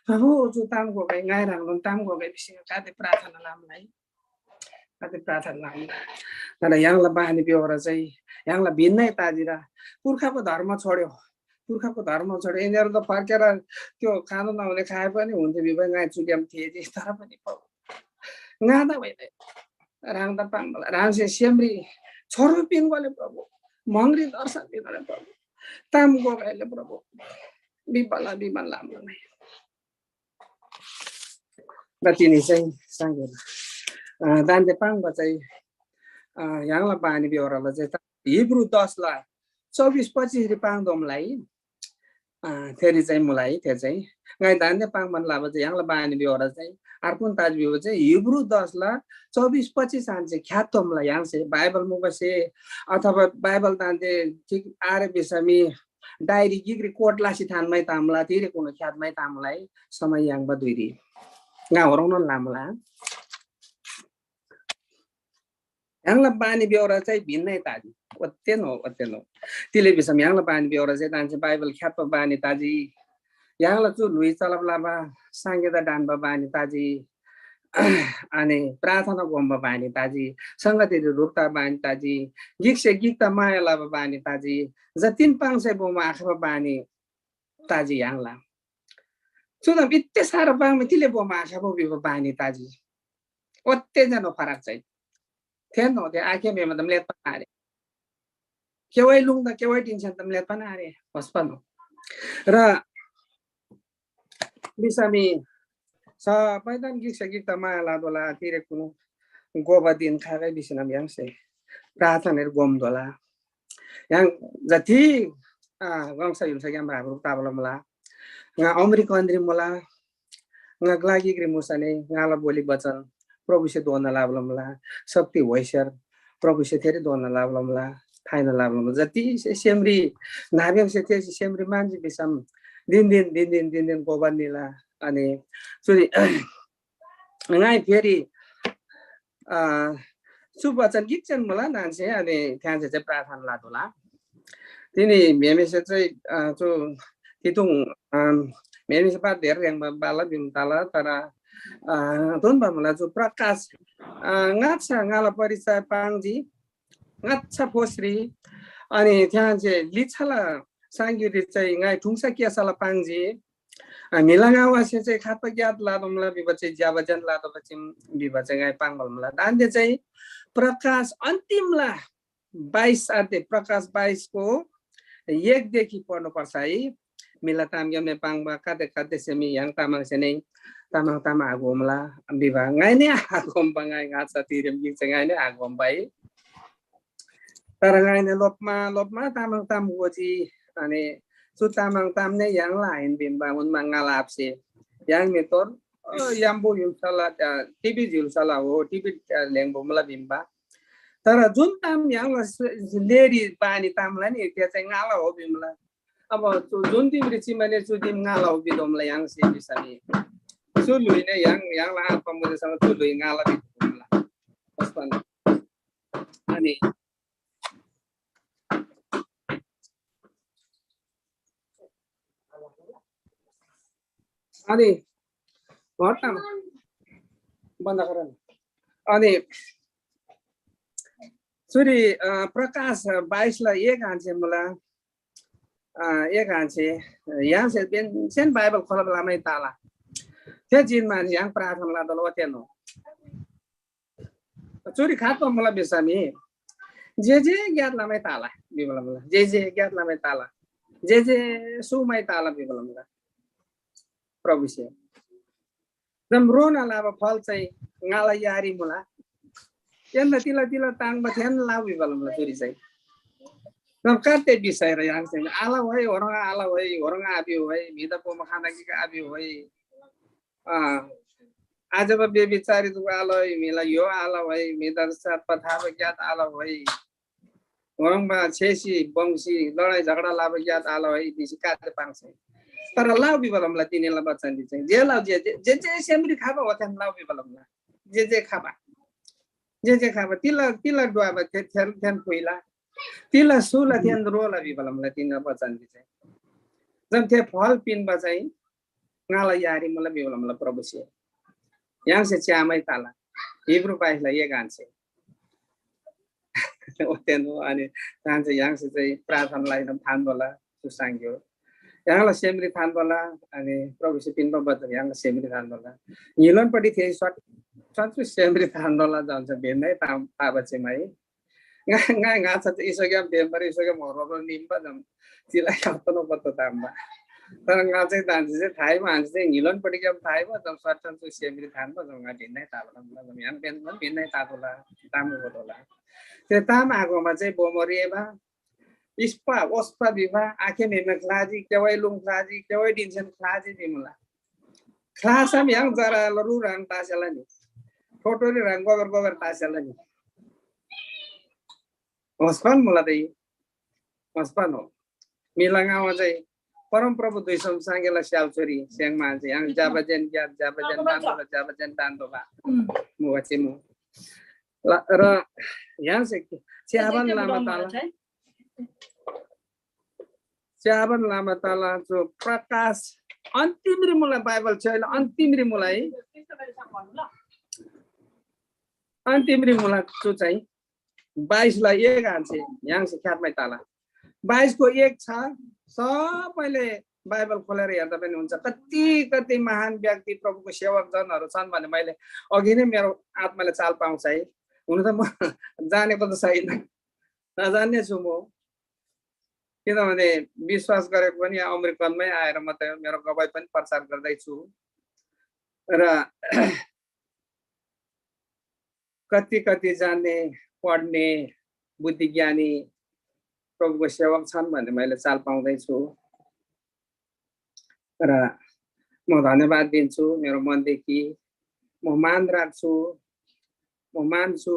प्रभु जो tam ko gay ngai rang tam ko gay बिसिङ काते प्रार्थना लामलाई काते प्रार्थना लाम तर यहाँला बानी बेहोरा चाहिँ यहाँला भिन्नै ताजिरा पुर्खाको धर्म छोड्यो यिनीहरू त फर्केर त्यो खानु नहुने खाए पनि हुन्थ्यो बिबा गाई चुक्याम थिए तर पनि गादा भइदै राङ्दा पाङ्गला राङ्से सेम्री छोरो पिन गले प्रभु मङ्ग्री दर्शन दिनले प्रभु ताम गएले प्रभु बिबल लामलाई र तिनी चाहिँ सँगेर दान्ते पाङ्ग चाहिँ यहाँला बानी बेहोरालाई चाहिँ हिब्रू 10 ला 24-25 री पाङ्दोमलाई फेरि चाहिँ मुलाई त्यो चाहिँ गाई दान्ते पाङ्गमन लाभ चाहिँ यहाँला बानी बेहोरा चाहिँ अर्कुन ताज बिहो चाहिँ हिब्रू 10 ला 24-25 आन्छ ख्यातोमलाई यहाँ से बाइबल मुबसे अथवा बाइबल दान्ते ठीक आरे बिसमी डायरी गिग्री कोट लासी थानमै तामला तिरे कुनो ख्यातमै तामलाई समय yang बदुरी गा हरौन लामला यहाँला बानी बेहोरा चाहिँ भिन्नै ताजी अत्यन हो तिले बिसम यहाँला बानी बेहोरा चाहिँ दान्छ बाइबल ख्यातमा बानी ताजी यहाँला चु लुई चलब लाबा सांगेदा डान्बा बानी ताजी अनि प्रार्थना गोम्बा बानी ताजी संगतिले रुक्ता बानी ताजी गिक्ता माया लाबा बानी ताजी जतिन पाङसे बोमा आखबा बानी ताजी यहाँला सुदा बित्ते सारा बाङमे तिले बोमा आखबा बिबा बानी ताजी ओत्ते जनो फरक चाहिँ थिएन हो त्यो आके मेमा तम लेत पारे केवै लुङदा केवै टिन्सन तम लेत पारे हस्पन र बिसामी सबैदन गिक माया लादोला तिरे कुनु गोबा दिन खाकै बिसनम याङसे प्रार्थनाहरु गोमदोला yang जति गंसा युल्सा yang हाम्रो ताबला मला nga अमेरिका अन्द्री मला nga ग्लागी ग्रिमुसने ngala बोली वचन प्रभु से दोन लाभला मला शक्ति होइसर प्रभु से धेरै दोन लाभला मला थाइन लाभला जति सेमरी नाभ्यम से थे सेमरी मान्छे बिसम दिन गोबनिला अनि सुरी ngai फेरि सुवचन गिक्छन मला नान्छे अनि त्यहाँ चाहिँ प्रार्थना लादोला तिनी मेमेसे चाहिँ जो तितुङ मेमेसे बा धेरै yang बाला बिमताला तर दोन बामला जो प्रकाश ngacha ngala परिचय पाङजी ngacha पोस्री अनि त्यहाँ चाहिँ लिछला सांगिरी चाहिँ ngai ठुङसा केसला पाङजी मिलागावासे चाहिँ खात ज्ञात लादमला बिबचे ज्यावजन लादपछि बिबचे ngai पाङबलमला दान्ते चाहिँ प्रकाश अन्तिमला 22 अध्याय प्रकाश 22 को 1 देखि पढ्नु पर्छ है मिला तामगमे पाङबा काते semi yang tamang sene tamang agomla बिबा ngai ne agom bangai ngaचा तिरम गिक चाहिँ ngai ne agom bai तर ngai ne lopma tamang tam goji अनि su tamang tam ne yang lain bimba un mangalapse yang metor yambo yusala tibi yusala ho tibi lengbo mala bimba तर जुन ताम yang lady पानी तामला नि त्यो चाहिँ ngala हो बिमला अब जुन तिम रिची माने सु तिम ngala हो बिदोमला yang से बिसनी सु लुइ ने yang ला पमुले सँग सु लुइ ngala बिदोमला पस्पन अनि घटना बन्द गरन अनि सुरी प्रकाश 22 ला 1 आन्छे मला 1 आन्छे यहाँ से सेन बाइबल खोलब लामै ताला ते जिन मान yang प्रार्थना ला दलो तेनो चोरी खातो मला बेसामी जे ज्ञात लामै ताला बिबला मला जे ज्ञात लामै ताला जे सुमै ताला बिबला मला प्रभु से जम रोना लाभ फल चाहिँ ngala यारी मुला यन्दा तिला ताङमा थेन लाउबी बलमला चोरी चाहिँ नम काटे बिसाएर yang चाहिँ आला भए orang आला भए orang आबी भए मिदा पोमा खाना कि आबी भए आज बेबी चारी दुख आला मिला यो आला भए मिदा साथ पथा ज्ञात आला भए orang बा छेसी बंसी लडाई झगडा लाभ ज्ञात आला भए दिसी काटे पाङ चाहिँ तर लाउ बिबलमलाई तिनीलाई वचन दिन्छ जे लाउ जे सेमरी खाबा हो त्यहाँ लाउ बिबलमलाई जे खाबा तिला डुआबा त्यहाँ कोइला तिला सुला त्यहाँ रोला बिबलमलाई तिनीलाई वचन दिन्छ जब त्यो फल पिनबा चाहिँ ngala yari mula biwala mula probusi yang se chamai tala Hebrew baisla ye ganse oteno ani tanse yang se prarthana lai nam than bola susangyo yang la semri than bola ani probusi pinba bat yang semri than bola nilon padi the sat semri than bola jansa benai tam pabache mai nga sat isogam bembar isogam horobro nimba jam tilai kaptono pato tamba तर nga चाहिँ दान्छ चाहिँ थाइमा हान्छ चाहिँ हिलन पटि के Thai भयो त certain चाहिँ सेमरी थान भयो जंगा भिन्नै ताबला मतलब यहाँ बेन भिन्नै ताबला तामु बोला त्यो ताम आगोमा चाहिँ बोमरिएबा इस्पा ओस्पा बिवा आखे मेमे क्लाजी केवै लुङ क्लाजी केवै दिन्छन् क्लाजी बिमुला क्लासम yang जरा लरु रङ तासेला नि फोटोले रङ गोबर तासेला नि ओस्पन मुला दे ओस्पन हो मिलंगामा चाहिँ परम प्रभु दुईसम सांगेला स्यालचोरी स्याङमा चाहिँ yang jabajan tandola muwacimu र यहाँ से च्याबन लामा ताला जो प्रकाश अन्तिम रिमुला बाइबल छ अहिले अन्तिम रिमुला है अन्तिम रिमुला जो चाहिँ 22 लाई 1 हान्छ यहाँ से ख्यातमै ताला 22 को 1 छ सबैले बाइबल खोलेर हेर्दा पनि हुन्छ कति महान व्यक्ति प्रभुको सेवक जनहरू छन् भने मैले अघि नै मेरो आत्माले चाल पाउँछ है हुन त म जानेको त छैन नजान्ने छु म किनभने विश्वास गरेको पनि अमेरिकनमै आएर म त मेरो गवाई पनि प्रचार गर्दै छु र कति जान्ने पढ्ने बुद्धिज्ञानी प्रभुको सेवक छन् भन्ने मैले चाल पाउँदैछु र म धन्यवाद दिन्छु मेरो मनदेखि म मान राख्छु म मान्छु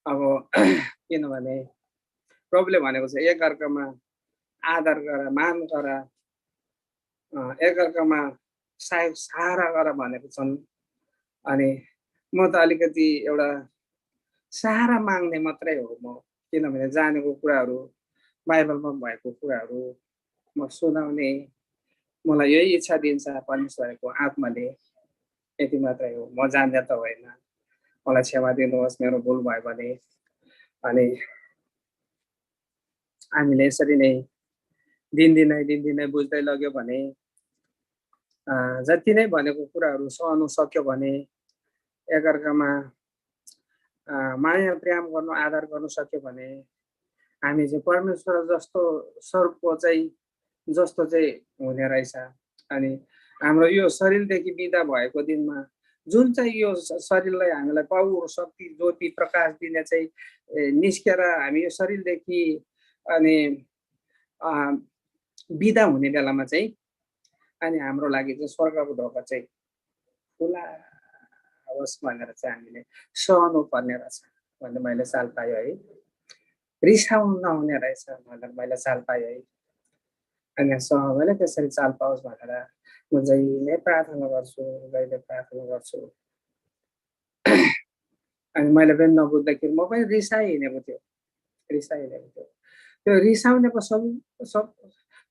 अब किनभने प्रभुले भनेको छ एकअर्कामा आदर गर मान गर एकअर्कामा सहारा गर भनेको छन् अनि म त अलिकति एउटा सहारा माग्ने मात्रै हो म किनभने जानेको कुराहरू बाइबलमा भएको कुराहरू म सुनाउने मलाई यही इच्छा दिन्छ परमेश्वरको आत्माले यति मात्रै हो म जान्दै त होइन मलाई क्षमा दिनुहोस् मेरो भुल भयो भने अनि हामीले यसरी नै दिनदिनै बुझ्दै लग्यो भने जति नै भनेको कुराहरू सहनु सक्यो भने एकअर्कामा माया प्रेम गर्नु आदर गर्नु सक्यो भने हामी चाहिँ परमेश्वर जस्तो स्वरूपको चाहिँ जस्तो चाहिँ हुने रहेछ अनि हाम्रो यो शरीरदेखि बिदा भएको दिनमा जुन चाहिँ यो शरीरलाई हामीलाई पावर शक्ति ज्योति प्रकाश दिने चाहिँ निस्केर हामी यो शरीरदेखि अनि बिदा हुने बेलामा चाहिँ अनि हाम्रो लागि चाहिँ स्वर्गको ढोका चाहिँ खुला होस् भनेर चाहिँ हामीले सहनु पर्ने रहेछ भन्ने मैले चाल पाएँ है रिसाउनु नहुने रहेछ भनेर मैले चाल पाएँ है अनि सहले त्यसरी चाल पाओस् भनेर म जहिले प्रार्थना गर्छु अनि मैले पनि नबुझ्दाखेरि म पनि रिसाइहिँडेको थियो त्यो रिसाउनेको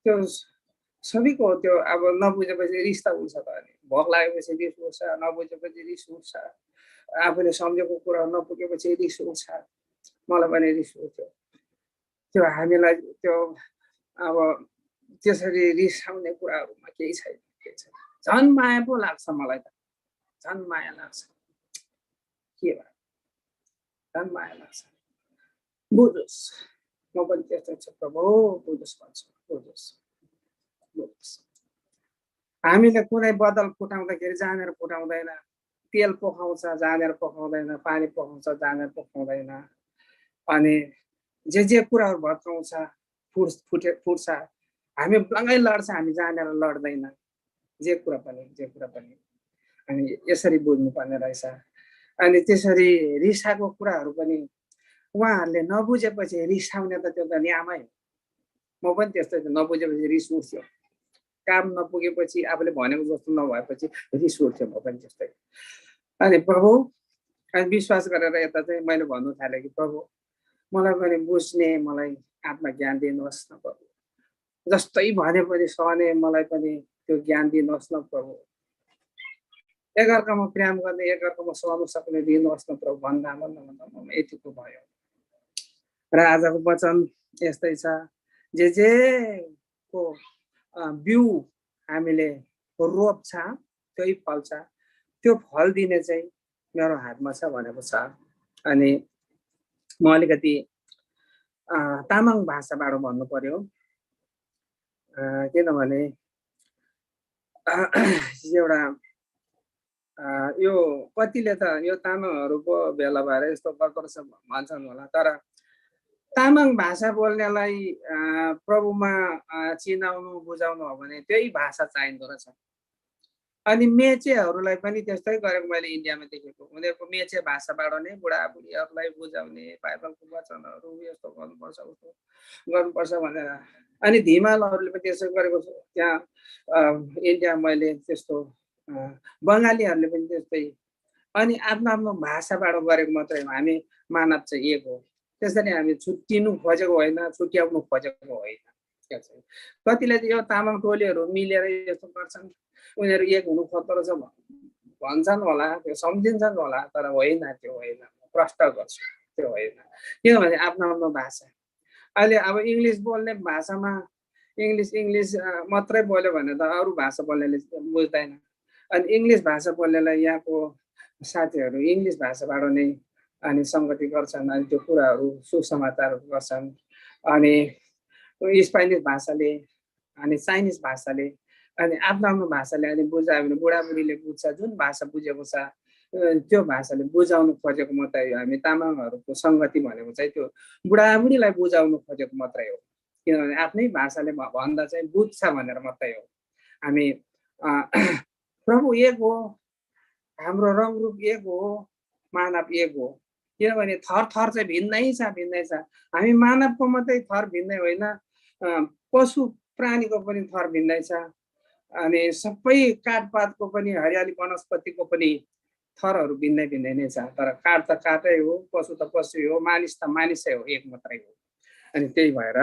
त्यो सबैको त्यो अब नबुझेपछि रिस त हुन्छ त अनि भोक लागेपछि रिस उठ्छ नबुझेपछि रिस उठ्छ आफूले सम्झेको कुरा नपुगेपछि रिस उठ्छ मलाई पनि रिस उठ्थ्यो त्यो हामीलाई त्यो अब त्यसरी रिसाउने कुराहरूमा केही छैन झन् माया पो लाग्छ मलाई त झन् माया लाग्छ के भयो झन् माया लाग्छ बुझोस् म पनि त्यस्तो छु प्रभु बुझोस् भन्छु बुझोस् हामीले कुनै बदल फुटाउँदाखेरि जानेर फुटाउँदैन तेल पोखाउँछ जानेर पोखाउँदैन पानी पोखाउँछ जानेर पोखाउँदैन अनि जे कुराहरू भत्काउँछ फुट्छ हामी बङ्गै लड्छ हामी जानेर लड्दैन जे कुरा पनि अनि यसरी बुझ्नुपर्ने रहेछ अनि त्यसरी रिसाको कुराहरू पनि उहाँहरूले नबुझेपछि रिसाउने त त्यो त न्यामै हो म पनि त्यस्तै नबुझेपछि रिस उठ्थ्यो काम नपुगेपछि आफूले भनेको जस्तो नभएपछि रिस उठ्थ्यो म पनि त्यस्तै। अनि प्रभु अनि विश्वास गरेर यता चाहिँ मैले भन्नु थालेँ कि प्रभु मलाई पनि बुझ्ने मलाई आत्मा ज्ञान दिनुहोस् न प्रभु, जस्तै भने पनि सहने मलाई पनि त्यो ज्ञान दिनुहोस् न प्रभु, एकअर्कामा प्रेम गर्ने एकअर्कामा सहनु सक्ने दिनुहोस् न प्रभु भन्दा यतिको भयो। र आजको वचन यस्तै छ, जे को बिउ हामीले रोप्छ त्यही फल्छ, त्यो फल दिने चाहिँ मेरो हातमा छ भनेको छ। अनि म अलिकति तामाङ भाषाबाट भन्नु पर्यो, किनभने एउटा यो कतिले त यो तामाङहरूको भेला भएर यस्तो गर्दो रहेछ भन्छन् होला, तर तामाङ भाषा बोल्नेलाई प्रभुमा चिनाउनु बुझाउनु हो भने त्यही भाषा चाहिँदो रहेछ। अनि मेचेहरूलाई पनि त्यस्तै गरेको मैले इन्डियामा देखेको, उनीहरूको मेचे भाषाबाट नै बुढाबुढीहरूलाई बुझाउने बाइबलको वचनहरू यस्तो गर्नुपर्छ उस्तो गर्नुपर्छ भनेर। अनि धिमालहरूले पनि त्यसै गरेको छ त्यहाँ इन्डियामा मैले त्यस्तो, बङ्गालीहरूले पनि त्यस्तै। अनि आफ्नो आफ्नो भाषाबाट गरेको मात्रै हो। हामी मानव चाहिँ एक हो, त्यसरी हामी छुट्टिनु खोजेको होइन, छुट्याउनु खोजेको होइन। कतिले यो तामाङ टोलीहरू मिलेर यस्तो गर्छन्, उनीहरू एक हुनु खोज्दो रहेछ भन्छन् होला, त्यो सम्झिन्छन् होला, तर होइन, त्यो होइन, प्रष्ट गर्छु त्यो होइन। किनभने आफ्नो आफ्नो भाषा, अहिले अब इङ्ग्लिस बोल्ने भाषामा इङ्ग्लिस मात्रै बोल्यो भने त अरू भाषा बोल्नेले बुझ्दैन। अनि इङ्ग्लिस भाषा बोल्नेलाई यहाँको साथीहरू इङ्ग्लिस भाषाबाट नै अनि सङ्गति गर्छन्, अनि त्यो कुराहरू सुसमाचारहरू गर्छन्। अनि स्पेनिस भाषाले अनि चाइनिज भाषाले अनि आफ्नो आफ्नो भाषाले अनि बुझायो भने बुढाबुढीले बुझ्छ, जुन भाषा बुझेको छ त्यो भाषाले बुझाउनु खोजेको मात्रै हो। हामी तामाङहरूको सङ्गति भनेको चाहिँ त्यो बुढाबुढीलाई बुझाउनु खोजेको मात्रै हो, किनभने आफ्नै भाषाले भन्दा चाहिँ बुझ्छ भनेर मात्रै हो। हामी प्रभु एक हो, हाम्रो रङरूप एक हो, मानव एक हो, किनभने थर थर चाहिँ भिन्नै छ भिन्नै छ। हामी मानवको मात्रै थर भिन्नै होइन, पशु प्राणीको पनि थर भिन्नै छ। अनि सबै काठपातको पनि हरियाली वनस्पतिको पनि थरहरू भिन्नै भिन्नै नै छ। तर काठ त काठै हो, पशु त पशु हो, मानिस त मानिसै हो, एक मात्रै हो। अनि त्यही भएर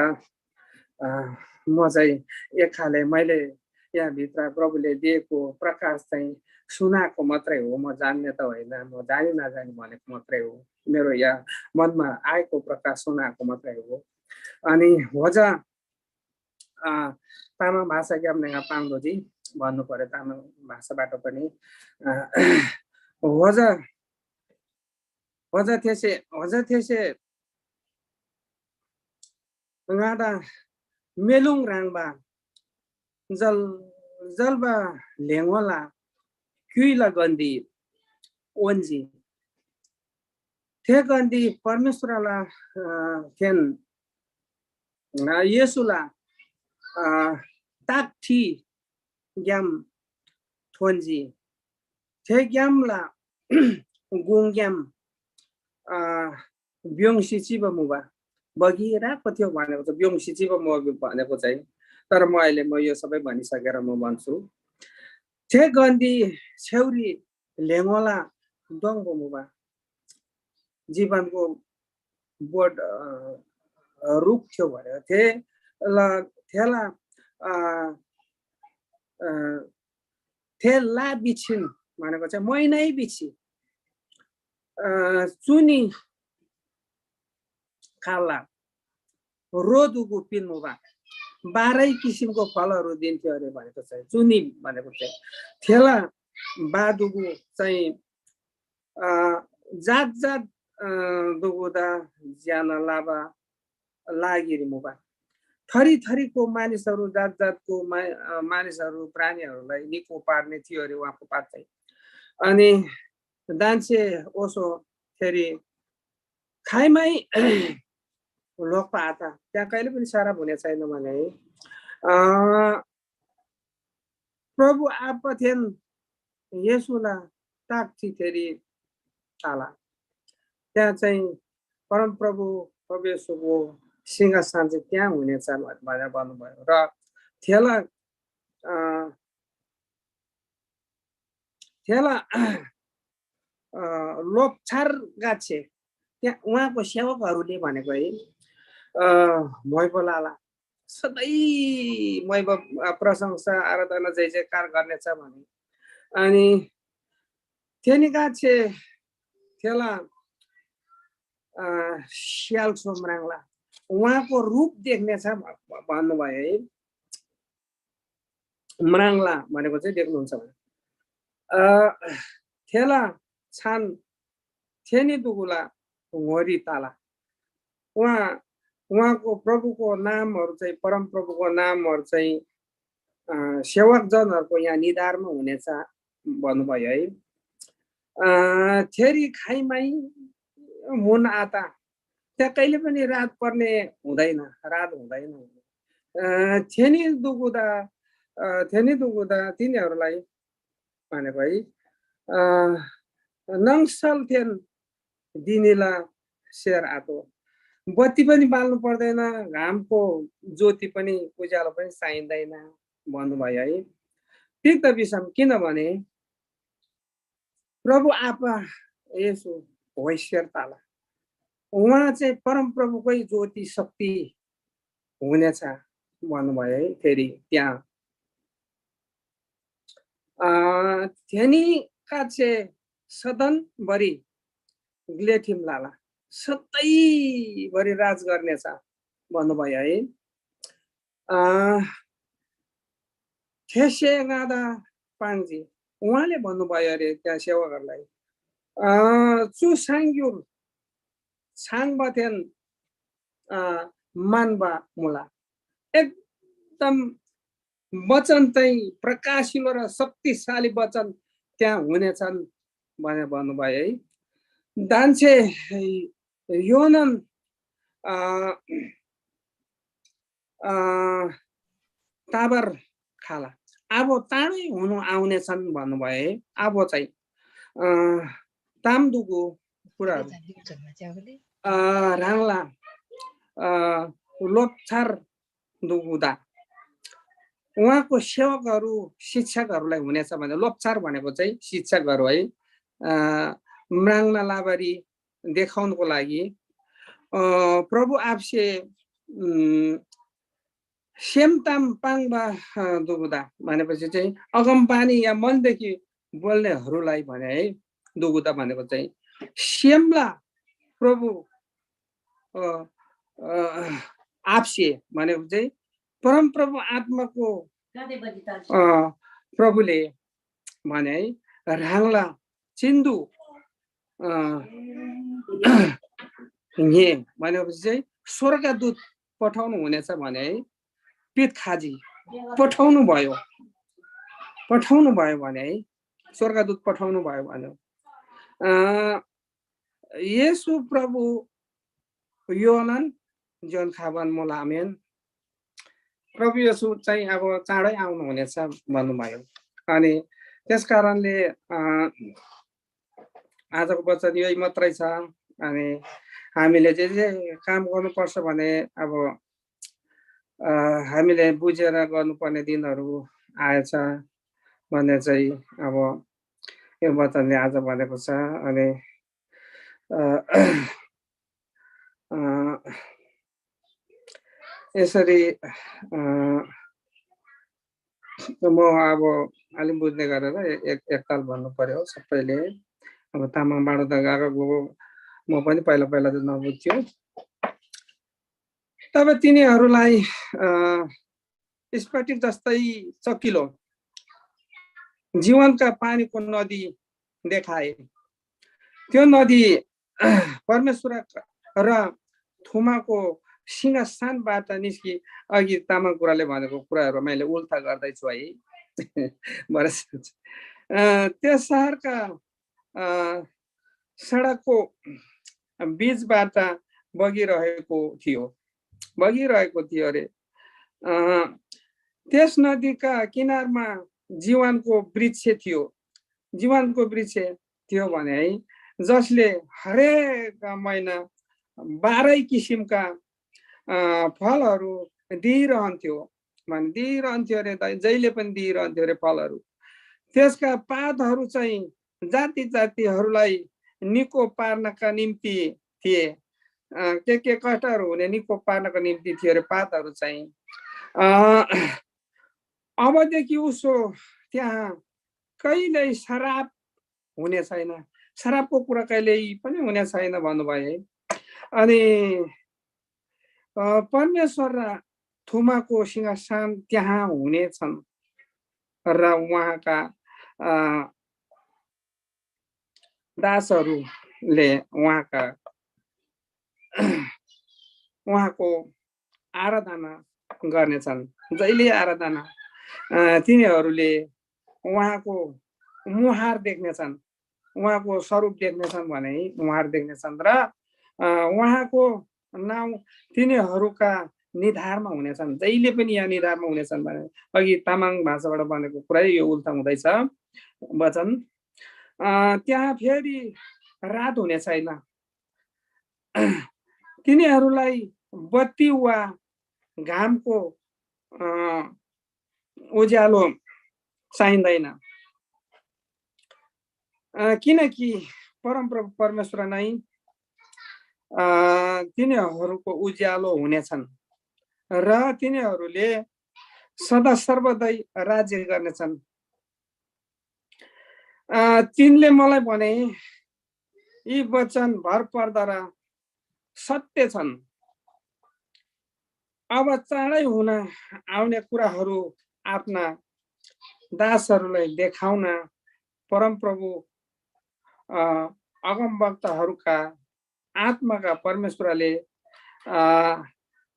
म चाहिँ एक खाले मैले यहाँभित्र प्रभुले दिएको प्रकाश चाहिँ सुनाएको मात्रै हो, म जान्ने त होइन, म जानी नजानी भनेको मात्रै हो। मेरो यहाँ मनमा आएको प्रकाश सुनाएको मात्रै हो। अनि होजा तामाङ भाषा ज्ञाप्नेगा पाङ्दोजी भन्नु पर्यो, तामाङ भाषाबाट पनि होजा थेसे गाडा मेलुङ राङबा जलबा लेङोला क्युइला गन्दी ओन्जी थे गन्दी परमेश्वरला थेन येसुला ताकठी ग्याम थोन्जी थे ग्यामला गुङ्ग्याम ब्योङसिची मुबा बगिरहेको थियो भनेको छ। ब्योङसिची भनेको चाहिँ, तर म अहिले यो सबै भनिसकेर म भन्छु। छे गन्दी छेउरी लेङोला डङ्गो मुबा जीवनको बोट रुख थियो भनेको थेला थेला बिछिन भनेको चाहिँ महिनै बिछि चुनी खाला रोदुगु पिन्मुबा 12 किसिमको फलहरू दिन्थ्यो अरे भनेको चाहिँ। चुनी भनेको चाहिँ थेला बादुगु चाहिँ जात जात दुगुदा ज्यान लाभा लागिरी मुबा थरी थरीको मानिसहरू, जात जातको मानिसहरू प्राणीहरूलाई निको पार्ने थियो अरे उहाँको पात चाहिँ। अनि दान्छे ओसो फेरि खाइमै लोकपा आता, त्यहाँ कहिले पनि सराप हुने छैन भने प्रभु आपथेन येसुला ताकथी फेरि ताला, त्यहाँ चाहिँ परम प्रभु येशूको सिंहासन चाहिँ त्यहाँ हुनेछ भनेर भन्नुभयो। र थेला त्यसलाई लोपछार गाछे त्यहाँ उहाँको सेवकहरूले भनेको है मैबोलाला सधैँ मैब प्रशंसा आराधना जय जयकार गर्नेछ भने अनि त्यहाँनि गाछे त्यसलाई स्याल सोमराङला उहाँको रूप देख्नेछ भन्नुभयो है मराङला भनेको चाहिँ देख्नुहुन्छ भने थेला छान थेनी दुगुला होरी ताला उहाँको प्रभुको नामहरू चाहिँ परम प्रभुको नामहरू चाहिँ सेवकजनहरूको यहाँ निधारमा हुनेछ भन्नुभयो है थेरी खाइमाई मुन आता त्यहाँ कहिले पनि रात पर्ने हुँदैन रात हुँदैन थेनी दुगुदा तिनीहरूलाई भनेको है नङसल थिएन दिनीला शेर आतो बत्ती पनि बाल्नु पर्दैन घामको ज्योति पनि उज्यालो पनि चाहिँदैन भन्नुभयो है ठिक त विषम किनभने प्रभु आपा यसो होइसेर ताला उहाँ चाहिँ परम प्रभुकै ज्योति शक्ति हुनेछ भन्नुभयो है फेरि त्यहाँ थेनीका चाहिँ सदनभरि ग्लेथिम लाला सधैँभरि राज गर्नेछ भन्नुभयो है थेसे गादा पाङजी उहाँले भन्नुभयो अरे त्यहाँ सेवकहरूलाई चु साङ्ग्युर छाङबाथेन मानबा मुला एकदम वचन चाहिँ प्रकाशिलो र शक्तिशाली वचन त्यहाँ हुनेछन् भनेर भन्नुभयो है दान्छे योनन ताबर खाला अब ताँडै हुनु आउनेछन् भन्नुभयो है अब चाहिँ तामदुगु कुराहरू राङ्ला लोपछार दुगुदा उहाँको सेवकहरू शिक्षकहरूलाई हुनेछ भने लोपछार भनेको चाहिँ शिक्षकहरू है म्राङ्ना लाबारी देखाउनको लागि प्रभु आपसे सेमताम पाङबा दुगुदा भनेपछि चाहिँ अगमबानी या मनदेखि बोल्नेहरूलाई भने है दुगुदा भनेको चाहिँ सेमला प्रभु आपसे भनेको चाहिँ परम प्रभु आत्माको प्रभुले भने है राङ्ला चिन्दु भनेपछि चाहिँ स्वर्गदूत पठाउनु हुनेछ भने है पित खाजी पठाउनु भयो भने है स्वर्गदूत पठाउनु भयो भने येशू प्रभु योनन जोन खाबन मोलामेन प्रभु येशू चाहिँ अब चाँडै आउनु हुनेछ भन्नुभयो अनि त्यस कारणले आजको वचन यही मात्रै छ अनि हामीले जे काम गर्नुपर्छ भने अब हामीले बुझेर गर्नुपर्ने दिनहरू आएछ भन्ने चाहिँ अब यो वचनले आज भनेको छ अनि यसरी म अब अलि बुझ्ने गरेर एकताल भन्नु पर्यो सबैले अब तामाङबाट त गएको म पनि पहिला त नबुझ्थ्यो तब तिनीहरूलाई स्फटिक जस्तै चकिलो जीवनका पानीको नदी देखाए त्यो नदी परमेश्वर र थुमाको सिंहासनबाट निस्कि अघि तामाङ कुराले भनेको कुराहरू मैले उल्था गर्दैछु है त्यस सहरका सडकको बीचबाट बगिरहेको थियो अरे त्यस नदीका किनारमा जीवनको वृक्ष थियो भने है जसले हरेक महिना 12 किसिमका फलहरू दिइरहन्थ्यो भने दिइरहन्थ्यो अरे, जहिले पनि दिइरहन्थ्यो अरे फलहरू। त्यसका पातहरू चाहिँ जाति जातिहरूलाई निको पार्नका निम्ति थिए। के कष्टहरू हुने निको पार्नको निम्ति थियो अरे पातहरू चाहिँ। अबदेखि उसो त्यहाँ कहिल्यै शराब हुने छैन, शराबको कुरा कहिल्यै पनि हुने छैन भन्नुभयो है। अनि परमेश्वर र थुमाको सिंहासन त्यहाँ हुनेछन् र उहाँका दासहरूले उहाँको आराधना गर्नेछन्। जहिले आराधना तिनीहरूले उहाँको मुहार देख्नेछन्, उहाँको स्वरूप देख्नेछन् भने मुहार देख्नेछन् र उहाँको नाउँ तिनीहरूका निधारमा हुनेछन्। जहिले पनि यहाँ निधारमा हुनेछन् भने अघि तामाङ भाषाबाट बनेको पुरै यो उल्था हुँदैछ वचन। त्यहाँ फेरि रात हुने छैन, तिनीहरूलाई बत्ती वा घामको उज्यालो चाहिँदैन, किनकि परमप्रभु परमेश्वर नै तिनीहरूको उज्यालो हुनेछन् र तिनीहरूले सदा सर्वदै राज्य गर्नेछन्। तिनले मलाई भने यी वचन भर पर्दा र सत्य छन्। अब चाँडै हुन आउने कुराहरू आफ्ना दासहरूलाई देखाउन परमप्रभु अगमवक्ताहरूका आत्माका परमेश्वरले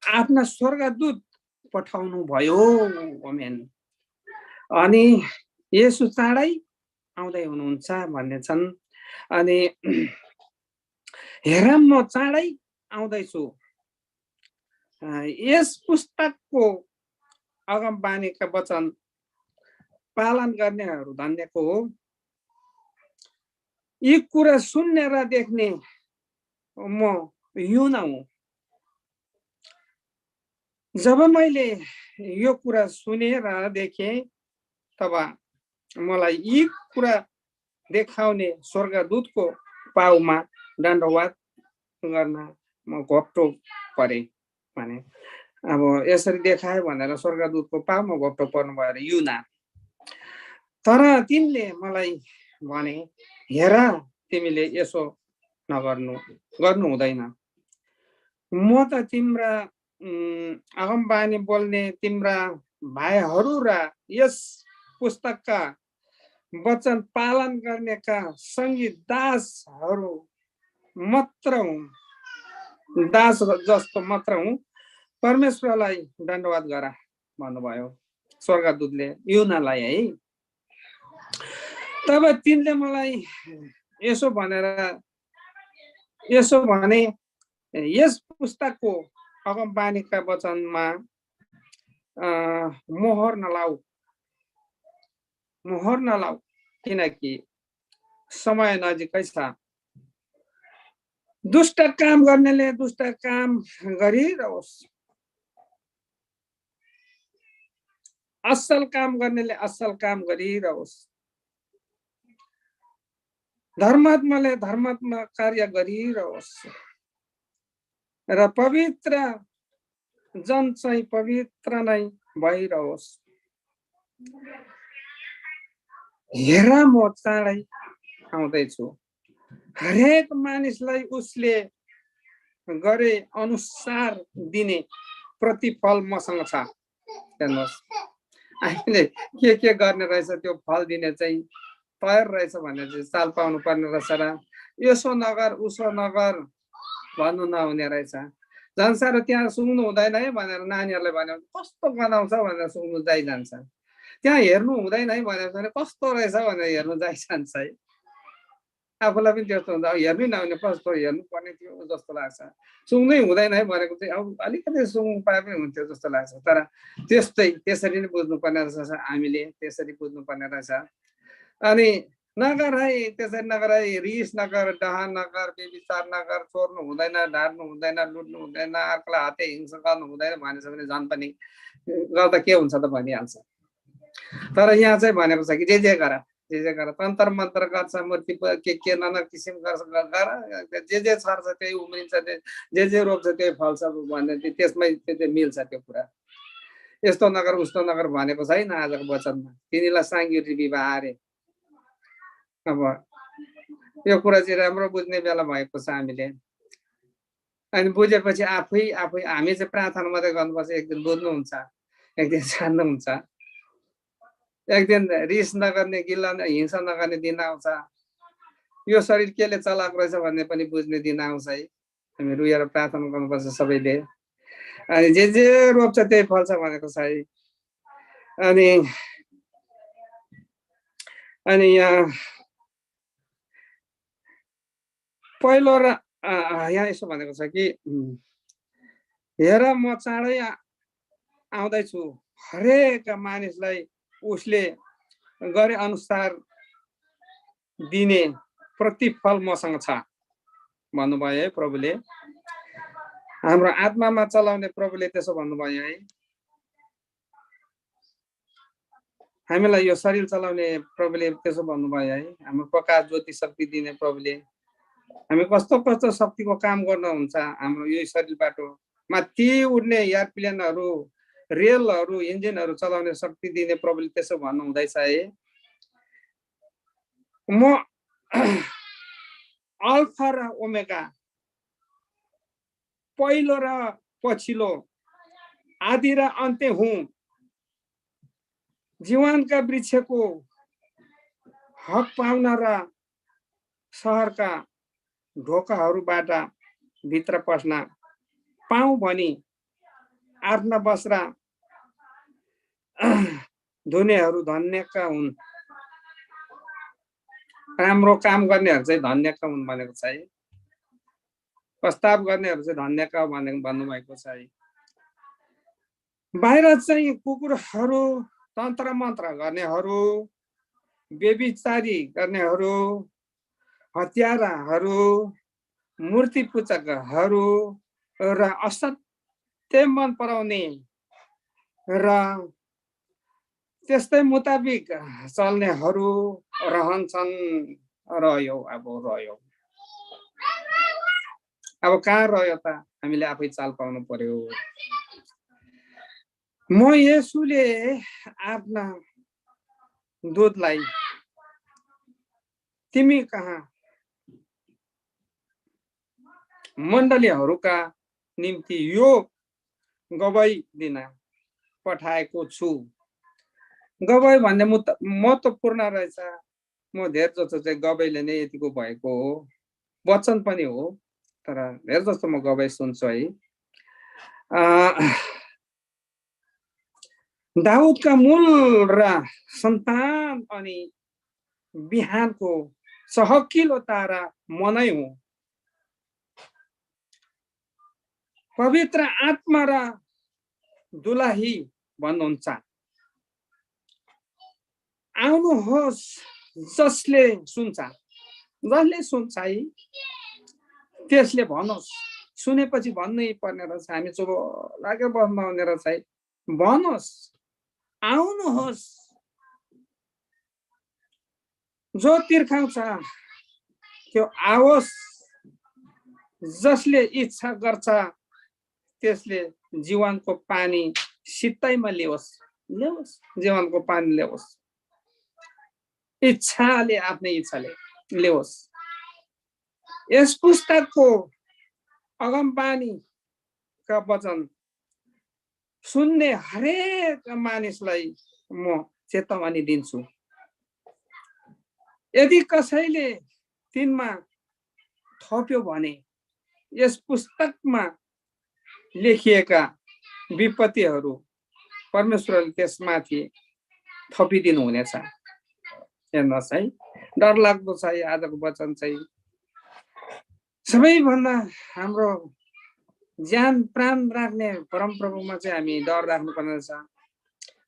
आफ्ना स्वर्गदूत पठाउनु भयो। आमेन। अनि येशू चाँडै आउँदै हुनुहुन्छ भन्ने छन्। अनि हेर म चाँडै आउँदैछु। यस पुस्तकको अगमबानीका वचन पालन गर्नेहरू धन्यको हो। यी कुरा सुन्ने र देख्ने म युना हुँ। जब मैले यो कुरा सुने र देखे तब मलाई यी कुरा देखाउने स्वर्गदूतको पाउमा दण्डवत गर्न म घोप्टो परे भने। अब यसरी देखायो भनेर स्वर्गदूतको पाउमा घोप्टो पर्नु भएर युना। तर तिनले मलाई भने हेर तिमीले यसो गर्नु हुँदैन। म त तिम्रा अगमबानी बोल्ने तिम्रा भाइहरू र यस पुस्तकका वचन पालन गर्नेका सँगी दासहरू मात्र हुँ, दास जस्तो मात्र हुँ। परमेश्वरलाई दण्डवत गर भन्नुभयो स्वर्गदूतले युनालाई है। तब तिनले मलाई यसो भने यस पुस्तकको अगमबानीका वचनमा मोहर नलाऊ, किनकि समय नजिकै छ। दुष्ट काम गर्नेले दुष्ट काम गरिरहोस्, असल काम गर्नेले असल काम गरिरहोस्, धर्मात्माले धर्मात्मा कार्य गरिरहोस् र पवित्र जन चाहिँ पवित्र नै भइरहोस्। हेर म चाँडै आउँदैछु। हरेक मानिसलाई उसले गरे अनुसार दिने प्रतिफल मसँग छ। हेर्नुहोस् हामीले के गर्ने रहेछ त्यो फल दिने चाहिँ तयार रहेछ भनेर चाहिँ चाल पाउनु पर्ने रहेछ र यसो नगर उसो नगर भन्नु नहुने रहेछ। झन् साह्रो त्यहाँ सुन्नु हुँदैन है भनेर नानीहरूलाई भन्यो कस्तो गनाउँछ भनेर सुन्नु जाइजान्छ। त्यहाँ हेर्नु हुँदैन है भनेर कस्तो रहेछ भनेर हेर्नु जाइजान्छ है। आफूलाई पनि त्यस्तो हुन्छ, हेर्नै नहुने कस्तो हेर्नु पर्ने थियो जस्तो लाग्छ। सुन्नै हुँदैन है भनेको चाहिँ अब अलिकति सुन्नु पाए पनि हुन्थ्यो जस्तो लाग्छ। तर त्यसरी नै बुझ्नुपर्ने रहेछ हामीले, त्यसरी बुझ्नुपर्ने रहेछ। अनि नगर है, त्यसरी नगर है, रिस नगर, डहा नगर, व्यभिचार नगर, चोर्नु हुँदैन, ढाड्नु हुँदैन, लुट्नु हुँदैन, अर्कोलाई हत्या हिंसा गर्नु हुँदैन भनेछ भने झन् पनि गर्दा के हुन्छ त भनिहाल्छ। तर यहाँ चाहिँ भनेको छ कि जे गर, तन्त्र मन्त्र गर्छ, मूर्ति के नाना किसिम गर्छ, जे छर्छ त्यही उम्रिन्छ, जे रोप्छ त्यही फल्छ भन्ने त्यसमै मिल्छ त्यो कुरा। यस्तो नगर उस्तो नगर भनेको छैन आजको वचनमा। तिनीलाई साङ्गीतिक विवाह अरे। अब यो कुरा चाहिँ राम्रो बुझ्ने बेला भएको छ हामीले। अनि बुझेपछि आफै हामी चाहिँ प्रार्थना मात्रै गर्नुपर्छ। एक दिन बुझ्नुहुन्छ, एक दिन जान्नुहुन्छ, एक दिन रिस नगर्ने, गिल्ला हिंसा नगर्ने दिन आउँछ। यो शरीर केले चलाएको रहेछ भन्ने पनि बुझ्ने दिन आउँछ है। हामी रुएर प्रार्थना गर्नुपर्छ सबैले। अनि जे रोप्छ त्यही फल्छ भनेको छ है। अनि यहाँ पहिलो र यहाँ यसो भनेको छ कि हेर म चाँडै आउँदैछु, हरेक मानिसलाई उसले गरे अनुसार दिने प्रतिफल मसँग छ भन्नुभयो है प्रभुले। हाम्रो आत्मामा चलाउने प्रभुले त्यसो भन्नुभयो है। हामीलाई यो शरीर चलाउने प्रभुले त्यसो भन्नुभयो है। हाम्रो प्रकाश ज्योति शक्ति दिने प्रभुले हामी कस्तो शक्तिको काम गर्नुहुन्छ हाम्रो यही शरीरबाट माथि उड्ने एयरप्लेनहरू, रेलहरू, इन्जिनहरू चलाउने शक्ति दिने प्रभुले त्यसो भन्नुहुँदैछ है। म अल्फा र ओमेगा, पहिलो र पछिल्लो, आदि र अन्त्य हुँ। जीवनका वृक्षको हक पाउन र सहरका ढोकाहरूबाट भित्र पस्न पाऊँ भनी आफ्ना बस्रा धुनेहरू धन्यका हुन्। राम्रो काम गर्नेहरू चाहिँ धन्यका हुन् भनेको छ है। प्रस्ताव गर्नेहरू चाहिँ धन्यका भन्नुभएको छ है। बाहिर चाहिँ कुकुरहरू, तन्त्र मन्त्र गर्नेहरू, व्यभिचारी गर्नेहरू, हत्याराहरू, मूर्ति पूजकहरू र असत्य मन पराउने र त्यस्तै मुताबिक चल्नेहरू रहन्छन्। रह्यो अब कहाँ रह्यो त? हामीले आफै चाल पाउनु पर्यो। म येशूले आफ्ना दूतलाई तिमी कहाँ मण्डलीहरूका निम्ति यो गवाई दिन पठाएको छु। गवाई भन्ने महत्त्वपूर्ण रहेछ। म धेरै जस्तो चाहिँ गवाईले नै यतिको भएको हो, वचन पनि हो, तर धेरै जस्तो म गवाई सुन्छु है। दाउदका मूल र सन्तान अनि बिहानको चहकिलो तारा म नै हुँ। पवित्र आत्मा र दुलाही भन्नुहुन्छ, आउनुहोस्। जसले सुन्छ है त्यसले भनोस्। सुनेपछि भन्नै पर्ने रहेछ। हामी चुप लागेर बस्नु आउने रहेछ है। भनोस्, आउनुहोस्। जो तिर्खाउँछ त्यो आओस्। जसले इच्छा गर्छ त्यसले जीवनको पानी सित्तैमा ल्याओस्। जीवनको पानी ल्याओस्। इच्छाले, आफ्नै इच्छाले ल्याओस्। यस पुस्तकको अगमबानीका वचन सुन्ने हरेक मानिसलाई म चेतावनी दिन्छु। यदि कसैले तिनमा थप्यो भने यस पुस्तकमा लेखिएका विपत्तिहरू परमेश्वरले त्यसमाथि थपिदिनु हुनेछ। हेर्नुहोस् है, डर लाग्दो छ है आजको वचन चाहिँ। सबैभन्दा हाम्रो ज्यान प्राण राख्ने परमप्रभुमा चाहिँ हामी डर राख्नुपर्ने रहेछ।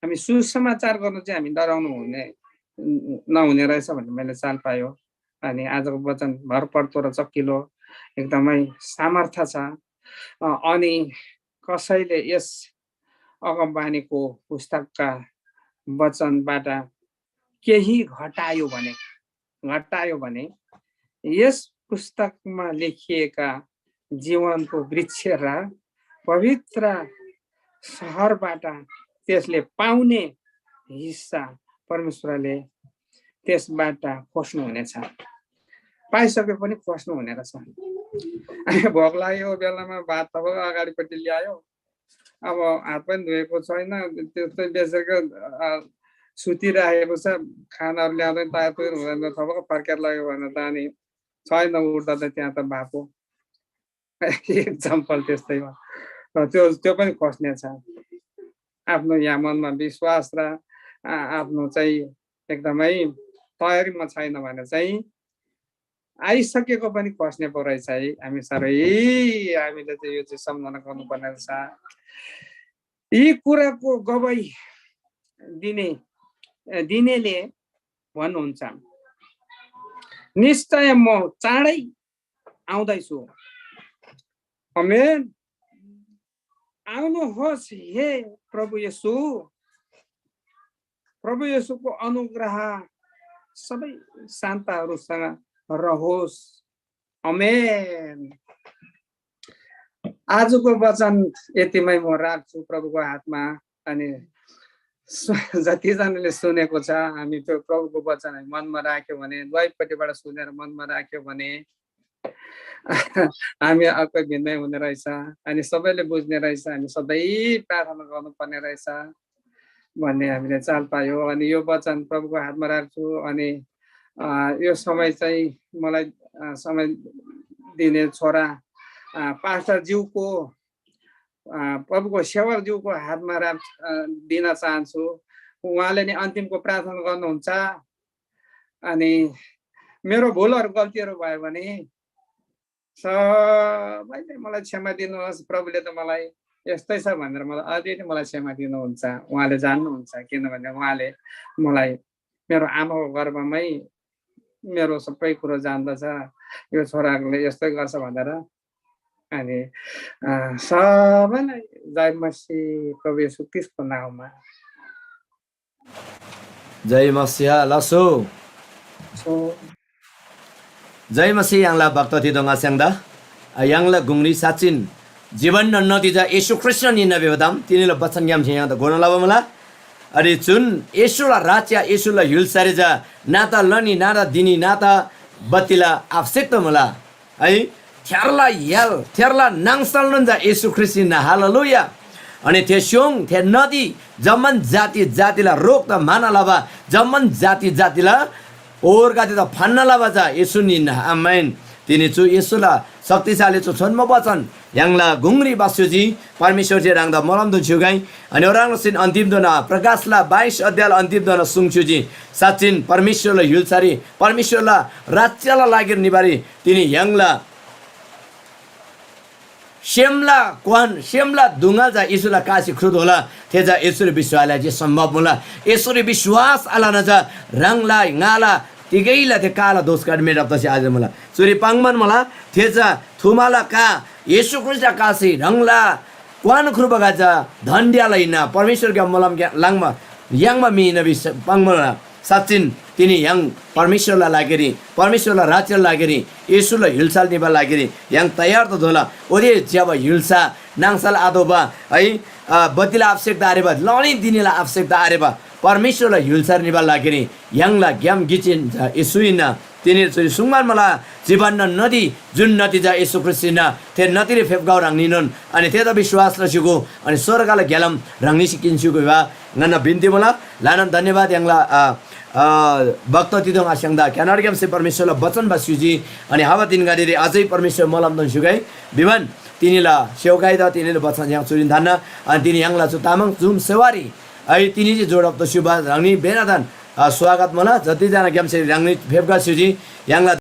हामी सुसमाचार गर्नु चाहिँ हामी डराउनु हुने नहुने रहेछ भन्ने मैले चाल पायो। अनि आजको वचन भरपर्दो र चकिलो एकदमै सामर्थ्य छ। अनि कसैले यस अगमबानीको पुस्तकका वचनबाट केही घटायो भने यस पुस्तकमा लेखिएका जीवनको वृक्ष र पवित्र सहरबाट त्यसले पाउने हिस्सा परमेश्वरले त्यसबाट खोज्नु हुनेछ। पाइसके पनि खोज्नु हुने रहेछ। भोक लाग्यो बेलामा भात अब अगाडिपट्टि ल्यायो, अब हात पनि धोएको छैन, त्यस्तै बेचेको सुतिराखेको छ, खानाहरू ल्याउँदैन, तातो हुँदैन, थपक्क फर्केर लाग्यो भने त अनि छैन उठ्दा त त्यहाँ त भएको एक्जाम्पल त्यस्तै हो। र त्यो पनि खोज्ने छ। आफ्नो यहाँ मनमा विश्वास र आफ्नो चाहिँ एकदमै तयारीमा छैन भने चाहिँ आइसकेको पनि खोज्ने पो रहेछ है। हामीले चाहिँ यो चाहिँ सम्झना गर्नुपर्ने रहेछ। यी कुराको गवाई दिनेले भन्नुहुन्छ, निश्चय म चाँडै आउँदैछु। आमेन। आउनुहोस् हे प्रभु येशू। प्रभु येशूको अनुग्रह सबै शान्तहरूसँग रहोस्। आमेन। आजको वचन यतिमै म राख्छु प्रभुको हातमा। अनि जतिजनाले सुनेको छ हामी त्यो प्रभुको वचन मनमा राख्यो भने, दुवैपट्टिबाट सुनेर मनमा राख्यो भने हामी अर्कै भिन्नै हुने रहेछ। अनि सबैले बुझ्ने रहेछ, हामी सधैँ प्रार्थना गर्नुपर्ने रहेछ भन्ने हामीले चाल पायो। अनि यो वचन प्रभुको हातमा राख्छु। अनि यो समय चाहिँ मलाई समय दिने छोरा पास्टरज्यूको प्रभुको सेवकज्यूको हातमा दिन चाहन्छु। उहाँले नै अन्तिमको प्रार्थना गर्नुहुन्छ। अनि मेरो भुलहरू गल्तीहरू भयो भने सबैले मलाई क्षमा दिनुहोस्। प्रभुले त मलाई यस्तै छ भनेर मलाई अझै मलाई क्षमा दिनुहुन्छ। उहाँले जान्नुहुन्छ, किनभने उहाँले मलाई मेरो आमाको गर्भमै मेरो सबै कुरो जान्दछ, यो छोराले यस्तै गर्छ भनेर। अनि सबैलाई जय मसीह प्रभु येशू ख्रीष्टको नाममा जय मसीह लासो जय मसीह यांगला भक्त थिदोंगा स्यांगदा यांगला गुंगरी साचिन जीवन नतिजा येशू ख्रीष्ट नि नबेवदाम तिनीले बचन ग्याम छिया त गोन लाबा मला अरे जुन येशूला राच्या येशूला हिलसारेजा नाता लनी नाता दिनी नाता बतिला आवश्यकता मला है थ्यारला नाङसल नजा येशू ख्रीष्ट नि हालेलुया। अनि त्यो स्योङ त्यो नदी जम्मन जातिला रोक त माना लाबा जम्मन जातिला और गाती त फन्न लाबा जा येशू नि आमेन। तिनी छु येशूला शक्तिशाली छु छन्म वचन यांगला गुंगरी बास्युजी परमेश्वर जे रांगदा मलम दु छुगाई अनि ओरांग सिन अन्तिम दोना प्रकाशला 22 अध्याय अन्तिम दोना सुङछुजी साचिन परमेश्वरला हिलसारी परमेश्वरला राज्यला लागेर निबारी तिनी यांगला शेमला दुंगा जा येशूला काशी खुद होला तेजा येशूर विश्वासला जे सम्भव होला येशूर विश्वास आला न जा रंगला ngaला तिगैला ते काला दोष काढ मेरा तसे आज मला चुरी पांगमन मला तेजा थुमाला का येशू ख्रिस्ट काशी रंगला क्वान खुर बगाजा धन्याला इना परमेश्वर के मलम के लांगमा यांगमा मी नबी पांगमला साचिन तिनी yang परमेश्वरला लागेरी परमेश्वरला राज्य लागेरी येशूला हिलसाल निबा लागेरी yang तयार त धोला ओदे जब हिलसा नाङसाल आदोबा है बतिला आवश्यकता आरेबा लनी दिनेला आवश्यकता आरेबा परमेश्वरला हिलसार निबा लागेरी यांगला ग्याम गिचिन येशूइना तिनी चाहिँ सुङमान मला जीवन नदी जुन नतिजा येशू ख्रिस्टना ते नतिले फेपगाउ रांगनिनन अनि तेदा विश्वास रसिगो अनि स्वर्गला ग्यालम रांगनि सिकिन्सुको बा नन बिन्ती मला लानन धन्यवाद यांगला भक्त तिदोङ आस्यांगदा क्यानाडगम से परमेश्वरला वचन बास्युजी अनि हावा तिन गाडीले अझै परमेश्वर मलम दन सुगाई विमान तिनीला सेवगाई द तिनीले वचन यहाँ चुरिन धान्न अनि तिनी यांगला चु Tamang zoom Sewari ai tini ji जोड अफ द शुभ रांगनि बेनादान स्वागत मला जति जना ग्याम से रांगनि फेबगा सुजी यांगला